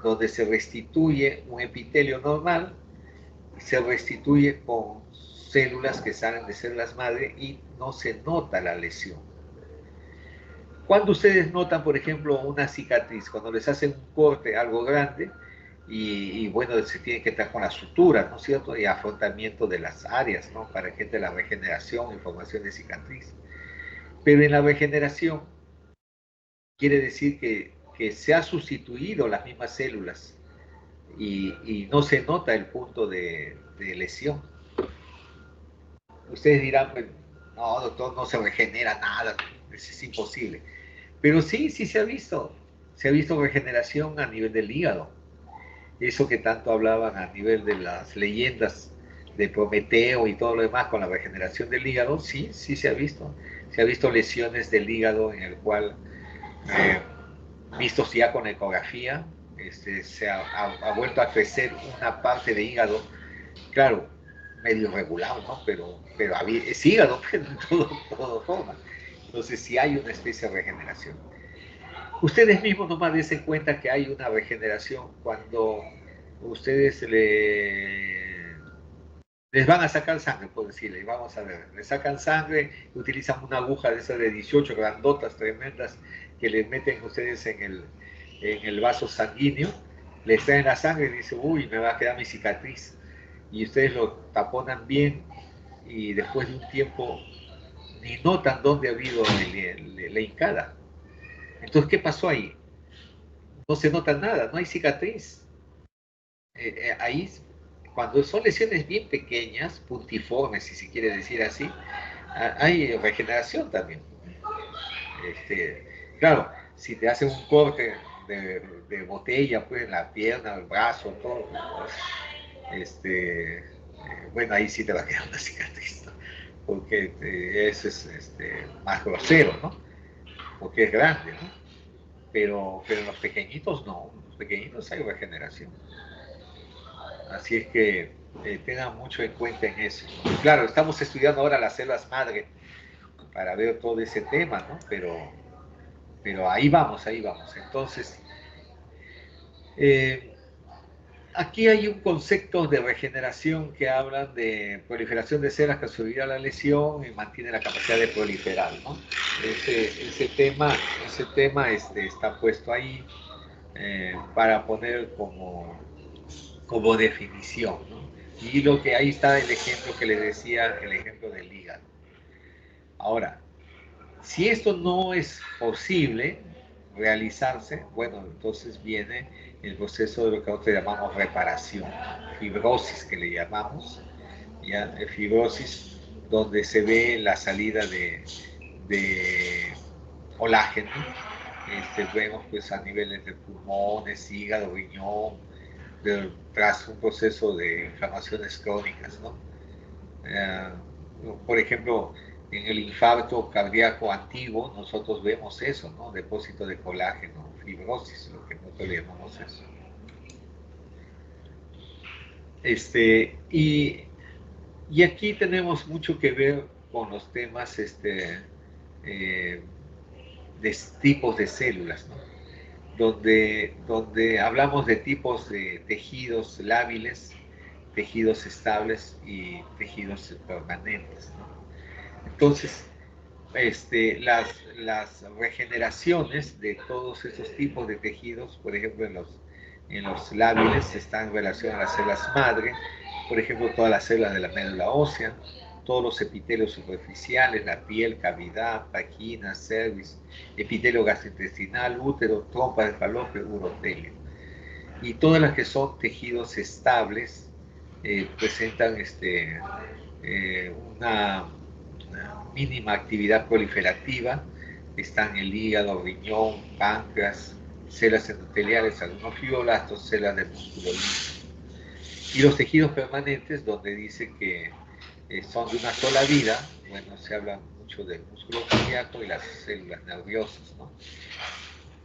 Speaker 1: donde se restituye un epitelio normal y se restituye con células que salen de células madre y no se nota la lesión. Cuando ustedes notan, por ejemplo, una cicatriz, cuando les hacen un corte algo grande, y bueno, se tiene que estar con la sutura, ¿no es cierto? Y afrontamiento de las áreas, ¿no? Para que entre la regeneración y formación de cicatriz. Pero en la regeneración quiere decir que se ha sustituido las mismas células y no se nota el punto de lesión. Ustedes dirán, pues, no, doctor, no se regenera nada, es imposible. Pero sí, sí se ha visto regeneración a nivel del hígado. Eso que tanto hablaban a nivel de las leyendas de Prometeo y todo lo demás con la regeneración del hígado, sí, sí se ha visto. Se ha visto lesiones del hígado en el cual, vistos ya con ecografía, se ha vuelto a crecer una parte de hígado, claro, medio irregular, ¿no? Pero es hígado, pero de todo forma. Entonces sí hay una especie de regeneración. Ustedes mismos nomás dense cuenta que hay una regeneración cuando ustedes les van a sacar sangre, por decirle, vamos a ver, les sacan sangre, utilizan una aguja de esas de 18 grandotas, tremendas, que les meten ustedes en el vaso sanguíneo, les traen la sangre y dicen, uy, me va a quedar mi cicatriz. Y ustedes lo taponan bien y después de un tiempo ni notan dónde ha habido la hincada. Entonces, ¿qué pasó ahí? No se nota nada, no hay cicatriz. Ahí, cuando son lesiones bien pequeñas, puntiformes, si se quiere decir así, hay regeneración también. Claro, si te hacen un corte de botella, pues en la pierna, el brazo, todo, bueno, ahí sí te va a quedar una cicatriz, ¿no? Porque eso es más grosero, ¿no? Porque es grande, ¿no? Pero en los pequeñitos no, en los pequeñitos hay regeneración. Así es que tengan mucho en cuenta en eso. Claro, estamos estudiando ahora las células madre para ver todo ese tema, ¿no? Pero ahí vamos, ahí vamos. Entonces, aquí hay un concepto de regeneración que habla de proliferación de células que sobreviven a la lesión y mantiene la capacidad de proliferar, ¿no? Ese tema está puesto ahí para poner como definición, ¿no? Y lo que ahí está el ejemplo que les decía, el ejemplo del hígado. Ahora, si esto no es posible realizarse, bueno, entonces viene el proceso de lo que nosotros llamamos reparación, fibrosis que le llamamos, ¿ya? Fibrosis donde se ve la salida de colágeno, vemos pues a niveles de pulmones, hígado, riñón, tras un proceso de inflamaciones crónicas, ¿no? Por ejemplo, en el infarto cardíaco antiguo nosotros vemos eso, ¿no? Depósito de colágeno, fibrosis, lo que nosotros le llamamos eso. Y aquí tenemos mucho que ver con los temas de tipos de células, ¿no? Donde hablamos de tipos de tejidos lábiles, tejidos estables y tejidos permanentes, ¿no? Entonces, las regeneraciones de todos esos tipos de tejidos, por ejemplo, en los lábiles están en relación a las células madre, por ejemplo, todas las células de la médula ósea, todos los epitelios superficiales, la piel, cavidad, vagina, cervix, epitelio gastrointestinal, útero, trompa de falopio, urotelio. Y todas las que son tejidos estables presentan una mínima actividad proliferativa, están el hígado, riñón, páncreas, células endoteliales, algunos fibroblastos, células del músculo liso. Y los tejidos permanentes, donde dice que son de una sola vida, bueno, se habla mucho del músculo cardíaco y las células nerviosas, ¿no?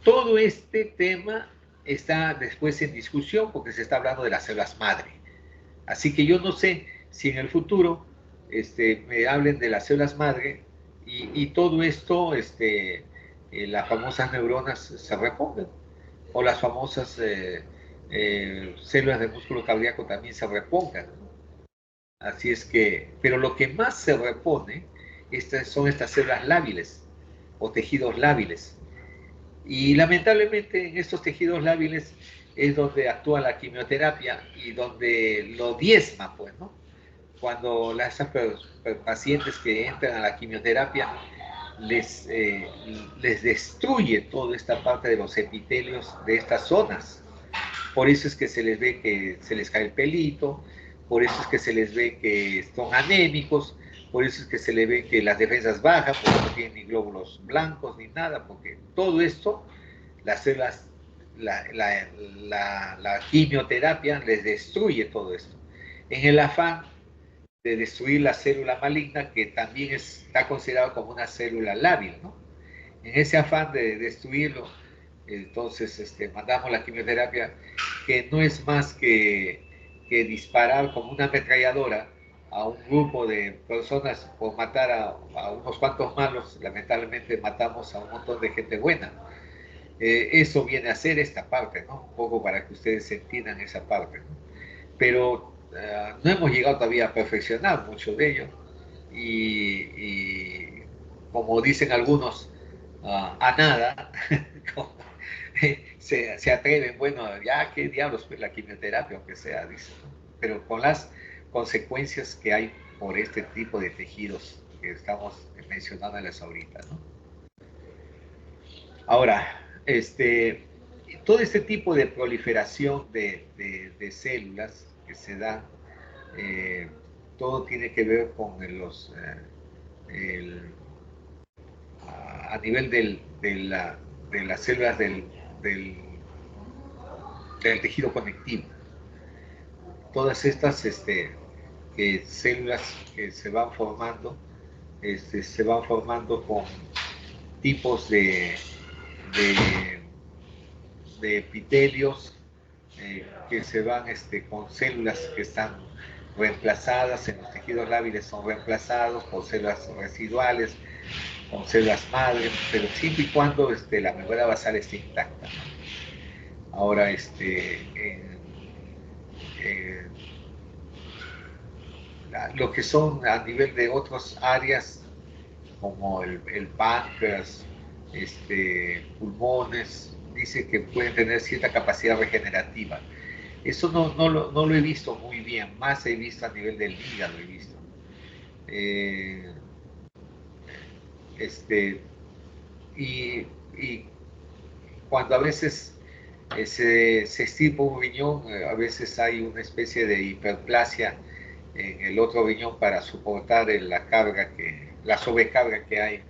Speaker 1: Todo este tema está después en discusión porque se está hablando de las células madre. Así que yo no sé si en el futuro me hablen de las células madre y todo esto, las famosas neuronas se repongan, o las famosas células del músculo cardíaco también se repongan, ¿no? Así es que, pero lo que más se repone son estas células lábiles o tejidos lábiles. Y lamentablemente en estos tejidos lábiles es donde actúa la quimioterapia y donde lo diezma, pues, ¿no? Cuando esas pacientes que entran a la quimioterapia les destruye toda esta parte de los epitelios de estas zonas. Por eso es que se les ve que se les cae el pelito, por eso es que se les ve que son anémicos, por eso es que se les ve que las defensas bajan, porque no tienen ni glóbulos blancos ni nada, porque todo esto, las células, la quimioterapia les destruye todo esto. En el afán de destruir la célula maligna, que también está considerada como una célula lábil, ¿no? En ese afán de destruirlo, entonces mandamos la quimioterapia, que no es más que disparar como una ametralladora a un grupo de personas por matar a unos cuantos malos. Lamentablemente matamos a un montón de gente buena. Eso viene a ser esta parte, ¿no? Un poco para que ustedes entiendan esa parte, ¿no? Pero no hemos llegado todavía a perfeccionar mucho de ello. Y como dicen algunos, a nada, se atreven, bueno, ya qué diablos, pues la quimioterapia, aunque sea, dicen, ¿no? Pero con las consecuencias que hay por este tipo de tejidos que estamos mencionándoles ahorita, ¿no? Ahora, todo este tipo de proliferación de células que se dan, todo tiene que ver con a nivel de las células del tejido conectivo. Todas estas células que se van formando con tipos de epitelios que se van con células que están reemplazadas, en los tejidos lábiles son reemplazados por células residuales, con células madre, pero siempre y cuando la membrana basal esté intacta, ¿no? Ahora, lo que son a nivel de otras áreas, como el páncreas, pulmones, dice que pueden tener cierta capacidad regenerativa. Eso no lo he visto muy bien, más he visto a nivel del hígado, he visto. Y cuando a veces se extirpa un riñón, a veces hay una especie de hiperplasia en el otro riñón para soportar la sobrecarga que hay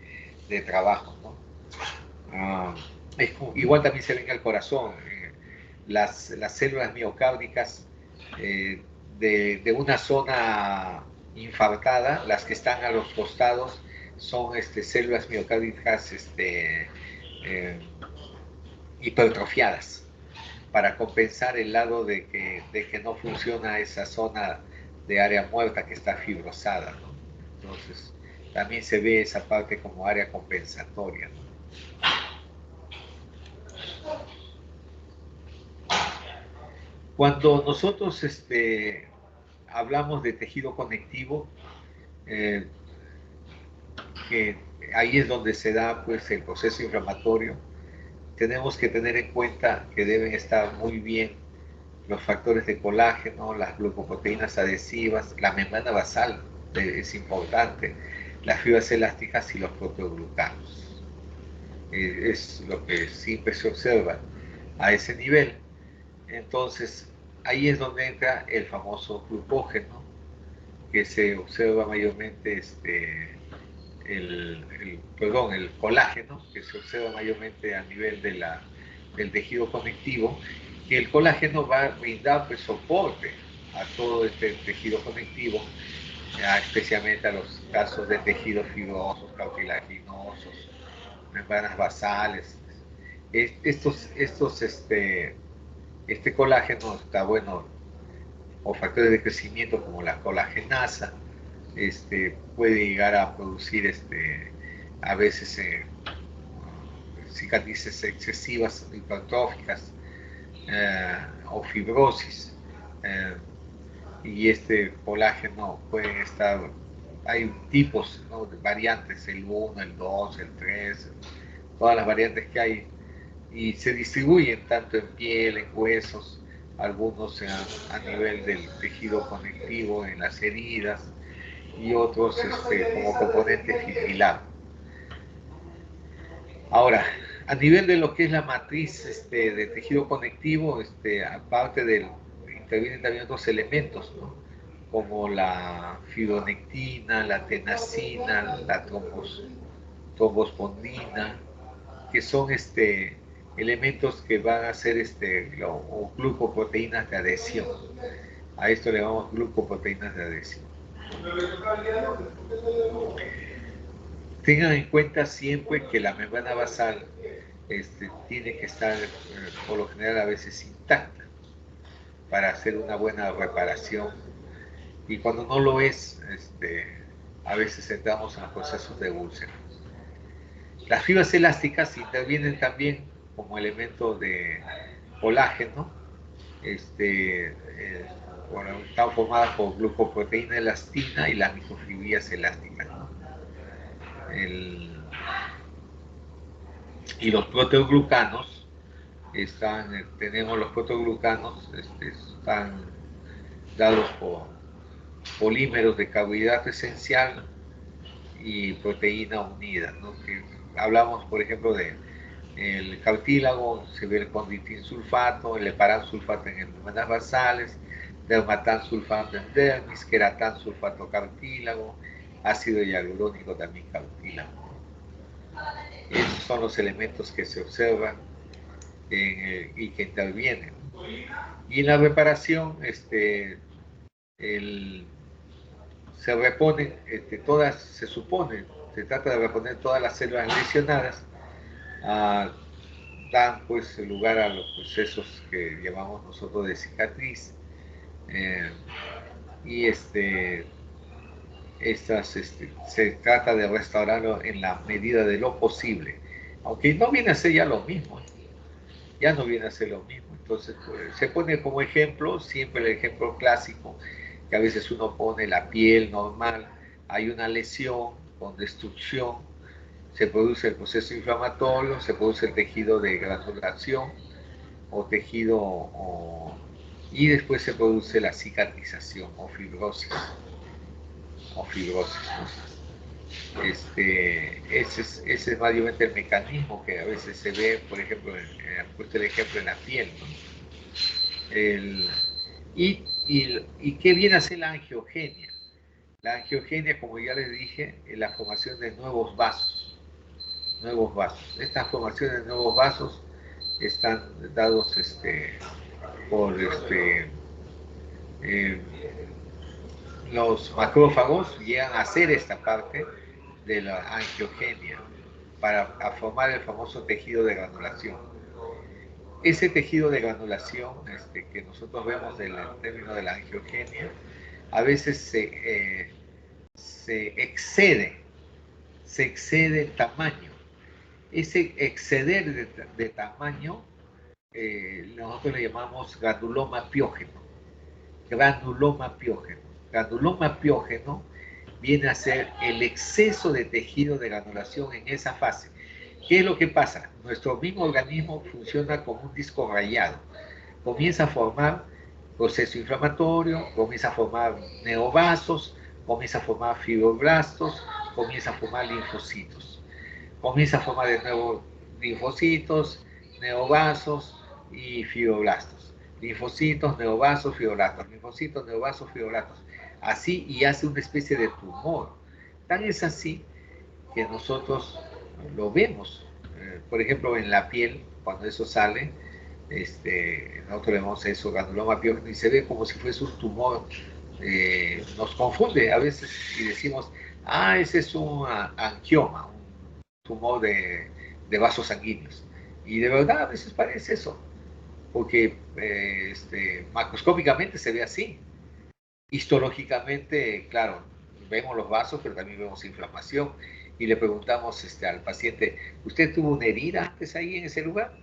Speaker 1: de trabajo, ¿no? Igual también se ve en el corazón. Las células miocárdicas de una zona infartada, las que están a los costados, son células miocárdicas hipertrofiadas, para compensar el lado de que no funciona esa zona de área muerta que está fibrosada, ¿no? Entonces, también se ve esa parte como área compensatoria, ¿no? Cuando nosotros hablamos de tejido conectivo, eh, que ahí es donde se da pues el proceso inflamatorio, tenemos que tener en cuenta que deben estar muy bien los factores de colágeno, las glucoproteínas adhesivas, la membrana basal es importante, las fibras elásticas y los proteoglucanos. Es lo que siempre se observa a ese nivel. Entonces, ahí es donde entra el famoso glucógeno, que se observa mayormente, el colágeno, que se observa mayormente a nivel del tejido conectivo, que el colágeno va a brindar pues, soporte a todo este tejido conectivo, especialmente a los casos de tejidos fibrosos, cartilaginosos, membranas basales. Este colágeno está bueno, o factores de crecimiento como la colagenasa, puede llegar a producir a veces cicatrices excesivas hipertróficas o fibrosis. Y este colágeno puede estar, hay tipos, ¿no?, de variantes, el 1, el 2, el 3, todas las variantes que hay, y se distribuyen tanto en piel, en huesos, algunos a nivel del tejido conectivo, en las heridas, y otros como componente fibrilar. Ahora, a nivel de lo que es la matriz de tejido conectivo, aparte del, intervienen también otros elementos, ¿no?, como la fibronectina, la tenasina, la trombospondina, que son elementos que van a ser o glucoproteínas de adhesión. A esto le llamamos glucoproteínas de adhesión. Tengan en cuenta siempre que la membrana basal tiene que estar, por lo general, a veces intacta para hacer una buena reparación. Y cuando no lo es, a veces entramos en procesos de úlcera. Las fibras elásticas intervienen también como elemento de colágeno. Están formadas por glucoproteína elastina y las microfibrillas elásticas, ¿no? Y los proteoglucanos tenemos los proteoglucanos, están dados por polímeros de carbohidrato esencial y proteína unida, ¿no? Que hablamos, por ejemplo, de el cartílago, se ve el conditinsulfato, el heparansulfato en membranas basales, dermatansulfato en dermis, queratansulfato cartílago, ácido hialurónico también cartílago. Esos son los elementos que se observan y que intervienen. Y en la reparación, se reponen todas, se supone, se trata de reponer todas las células lesionadas, dan pues lugar a los procesos que llamamos nosotros de cicatriz, y se trata de restaurarlo en la medida de lo posible, aunque no viene a ser ya lo mismo, ya no viene a ser lo mismo. Entonces pues, se pone como ejemplo, siempre el ejemplo clásico, que a veces uno pone la piel normal, hay una lesión con destrucción, se produce el proceso inflamatorio, se produce el tejido de granulación o tejido, y después se produce la cicatrización o fibrosis. ¿No? Ese es mayormente el mecanismo que a veces se ve, por ejemplo, puesto el ejemplo en la piel, ¿no? ¿Y qué viene a ser la angiogenia? La angiogenia, como ya les dije, es la formación de nuevos vasos. Estas formaciones de nuevos vasos están dados por los macrófagos, llegan a hacer esta parte de la angiogenia para formar el famoso tejido de granulación. Ese tejido de granulación que nosotros vemos en el término de la angiogenia, a veces se excede en tamaño. Ese exceder de tamaño nosotros le llamamos granuloma piógeno. Granuloma piógeno viene a ser el exceso de tejido de granulación en esa fase. ¿Qué es lo que pasa? Nuestro mismo organismo funciona como un disco rayado. Comienza a formar proceso inflamatorio, comienza a formar neovasos, comienza a formar fibroblastos, comienza a formar linfocitos. Comienza a formar de nuevo linfocitos, neovasos y fibroblastos. Linfocitos, neovasos, fibroblastos. Linfocitos, neovasos, fibroblastos. Así, y hace una especie de tumor. Tan es así que nosotros lo vemos. Por ejemplo, en la piel, cuando eso sale, nosotros vemos eso, granuloma piógeno, y se ve como si fuese un tumor. Nos confunde a veces y decimos, ese es un angioma, un tumor de vasos sanguíneos. Y de verdad a veces parece eso, porque macroscópicamente se ve así. Histológicamente, claro, vemos los vasos, pero también vemos inflamación. Y le preguntamos al paciente, ¿usted tuvo una herida antes ahí en ese lugar?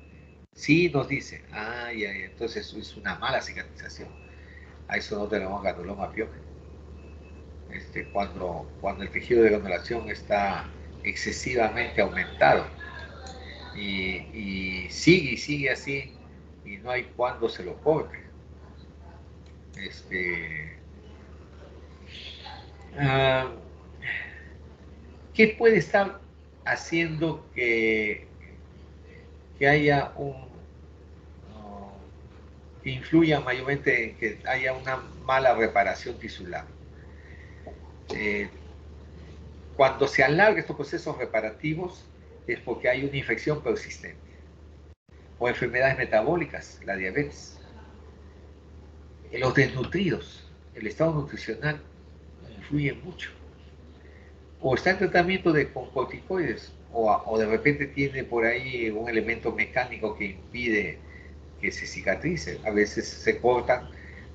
Speaker 1: Sí, nos dice. Ah, ya, ya, entonces es una mala cicatrización. A eso no tenemos granuloma piógeno. Cuando el tejido de granulación está excesivamente aumentado y sigue así y no hay cuándo se lo corte. Ah, ¿Qué puede estar haciendo que haya que influya mayormente en que haya una mala reparación tisular? Eh, Cuando se alargan estos procesos reparativos es porque hay una infección persistente o enfermedades metabólicas, la diabetes. Los desnutridos, el estado nutricional influye mucho. O está en tratamiento con corticoides o de repente tiene por ahí un elemento mecánico que impide que se cicatrice. A veces se cortan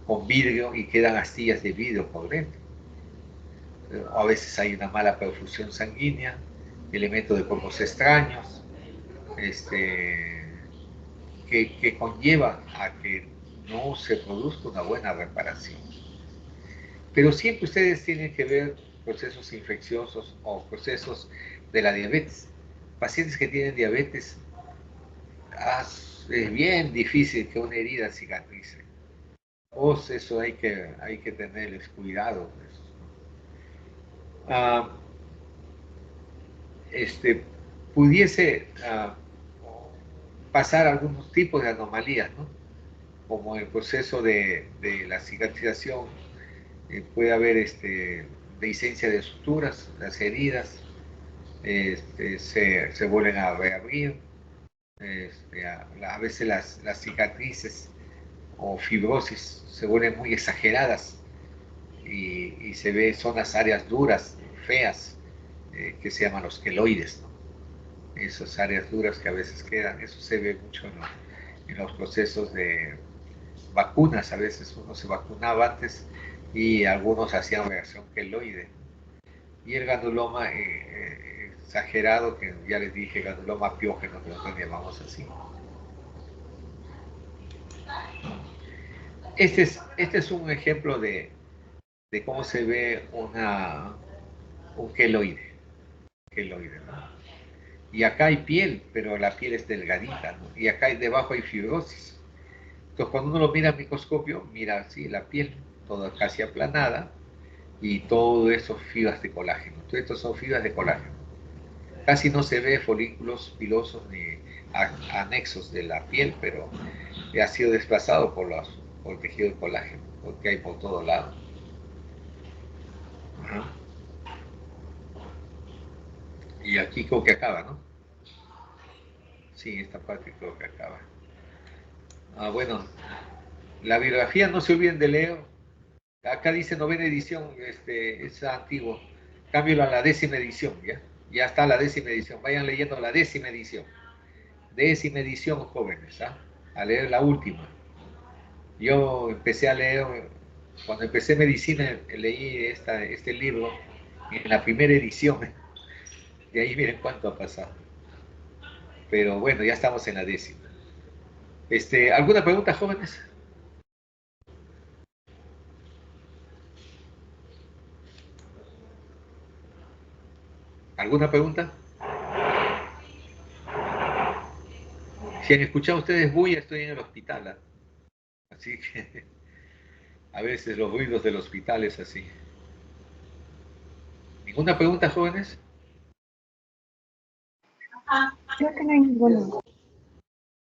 Speaker 1: con vidrio y quedan astillas de vidrio por dentro. O a veces hay una mala perfusión sanguínea, elementos de cuerpos extraños, que conlleva a que no se produzca una buena reparación. Pero siempre ustedes tienen que ver procesos infecciosos o procesos de la diabetes. Pacientes que tienen diabetes, es bien difícil que una herida cicatrice. Pues eso hay que tenerles cuidado. Pues. Ah, pudiese pasar algunos tipos de anomalías, ¿no? Como el proceso de la cicatrización, puede haber dehiscencia de suturas, las heridas se vuelven a reabrir, a veces las cicatrices o fibrosis se vuelven muy exageradas y se ve zonas áreas duras, feas, que se llaman los queloides, ¿no? Esas áreas duras que a veces quedan, eso se ve mucho en los procesos de vacunas. A veces uno se vacunaba antes y algunos hacían reacción queloide. Y el granuloma exagerado, que ya les dije, granuloma piógeno, que nosotros llamamos así. Este es un ejemplo de cómo se ve un queloide, ¿no? Y acá hay piel, pero la piel es delgadita, ¿no? Y acá debajo hay fibrosis. Entonces, cuando uno lo mira al microscopio, mira así la piel, toda casi aplanada, y todo eso fibras de colágeno. Todo esto son fibras de colágeno. Casi no se ve folículos pilosos ni anexos de la piel, pero ha sido desplazado por el tejido de colágeno, porque hay por todo lado. Ajá. Y aquí creo que acaba, ¿no? Sí, esta parte creo que acaba. Bueno, la bibliografía no se olviden de leer. Acá dice novena edición, es antiguo. Cámbialo a la 10ª edición, ¿ya? Ya está la 10ª edición. Vayan leyendo la 10ª edición. 10ª edición, jóvenes, ¿ah? A leer la última. Yo empecé a leer, cuando empecé medicina, leí este libro en la primera edición. De ahí miren cuánto ha pasado. Pero bueno, ya estamos en la 10ª. ¿Alguna pregunta, jóvenes? ¿Alguna pregunta? Si han escuchado ustedes bulla, estoy en el hospital, ¿eh? Así que a veces los ruidos del hospital es así. ¿Ninguna pregunta, jóvenes?
Speaker 2: Creo que no hay ninguno.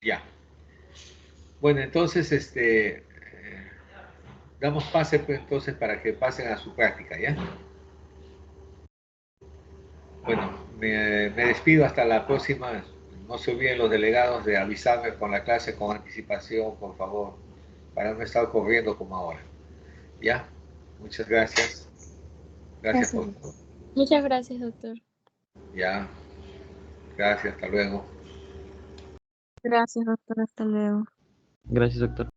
Speaker 1: Ya. Bueno, entonces, damos pase pues, entonces para que pasen a su práctica, ¿ya? Bueno, me despido hasta la próxima. No se olviden los delegados de avisarme con la clase con anticipación, por favor, para no estar corriendo como ahora. ¿Ya? Muchas gracias. Gracias por todo.
Speaker 6: Muchas gracias, doctor.
Speaker 1: Ya. Gracias, hasta luego.
Speaker 2: Gracias, doctor. Hasta luego.
Speaker 6: Gracias, doctor.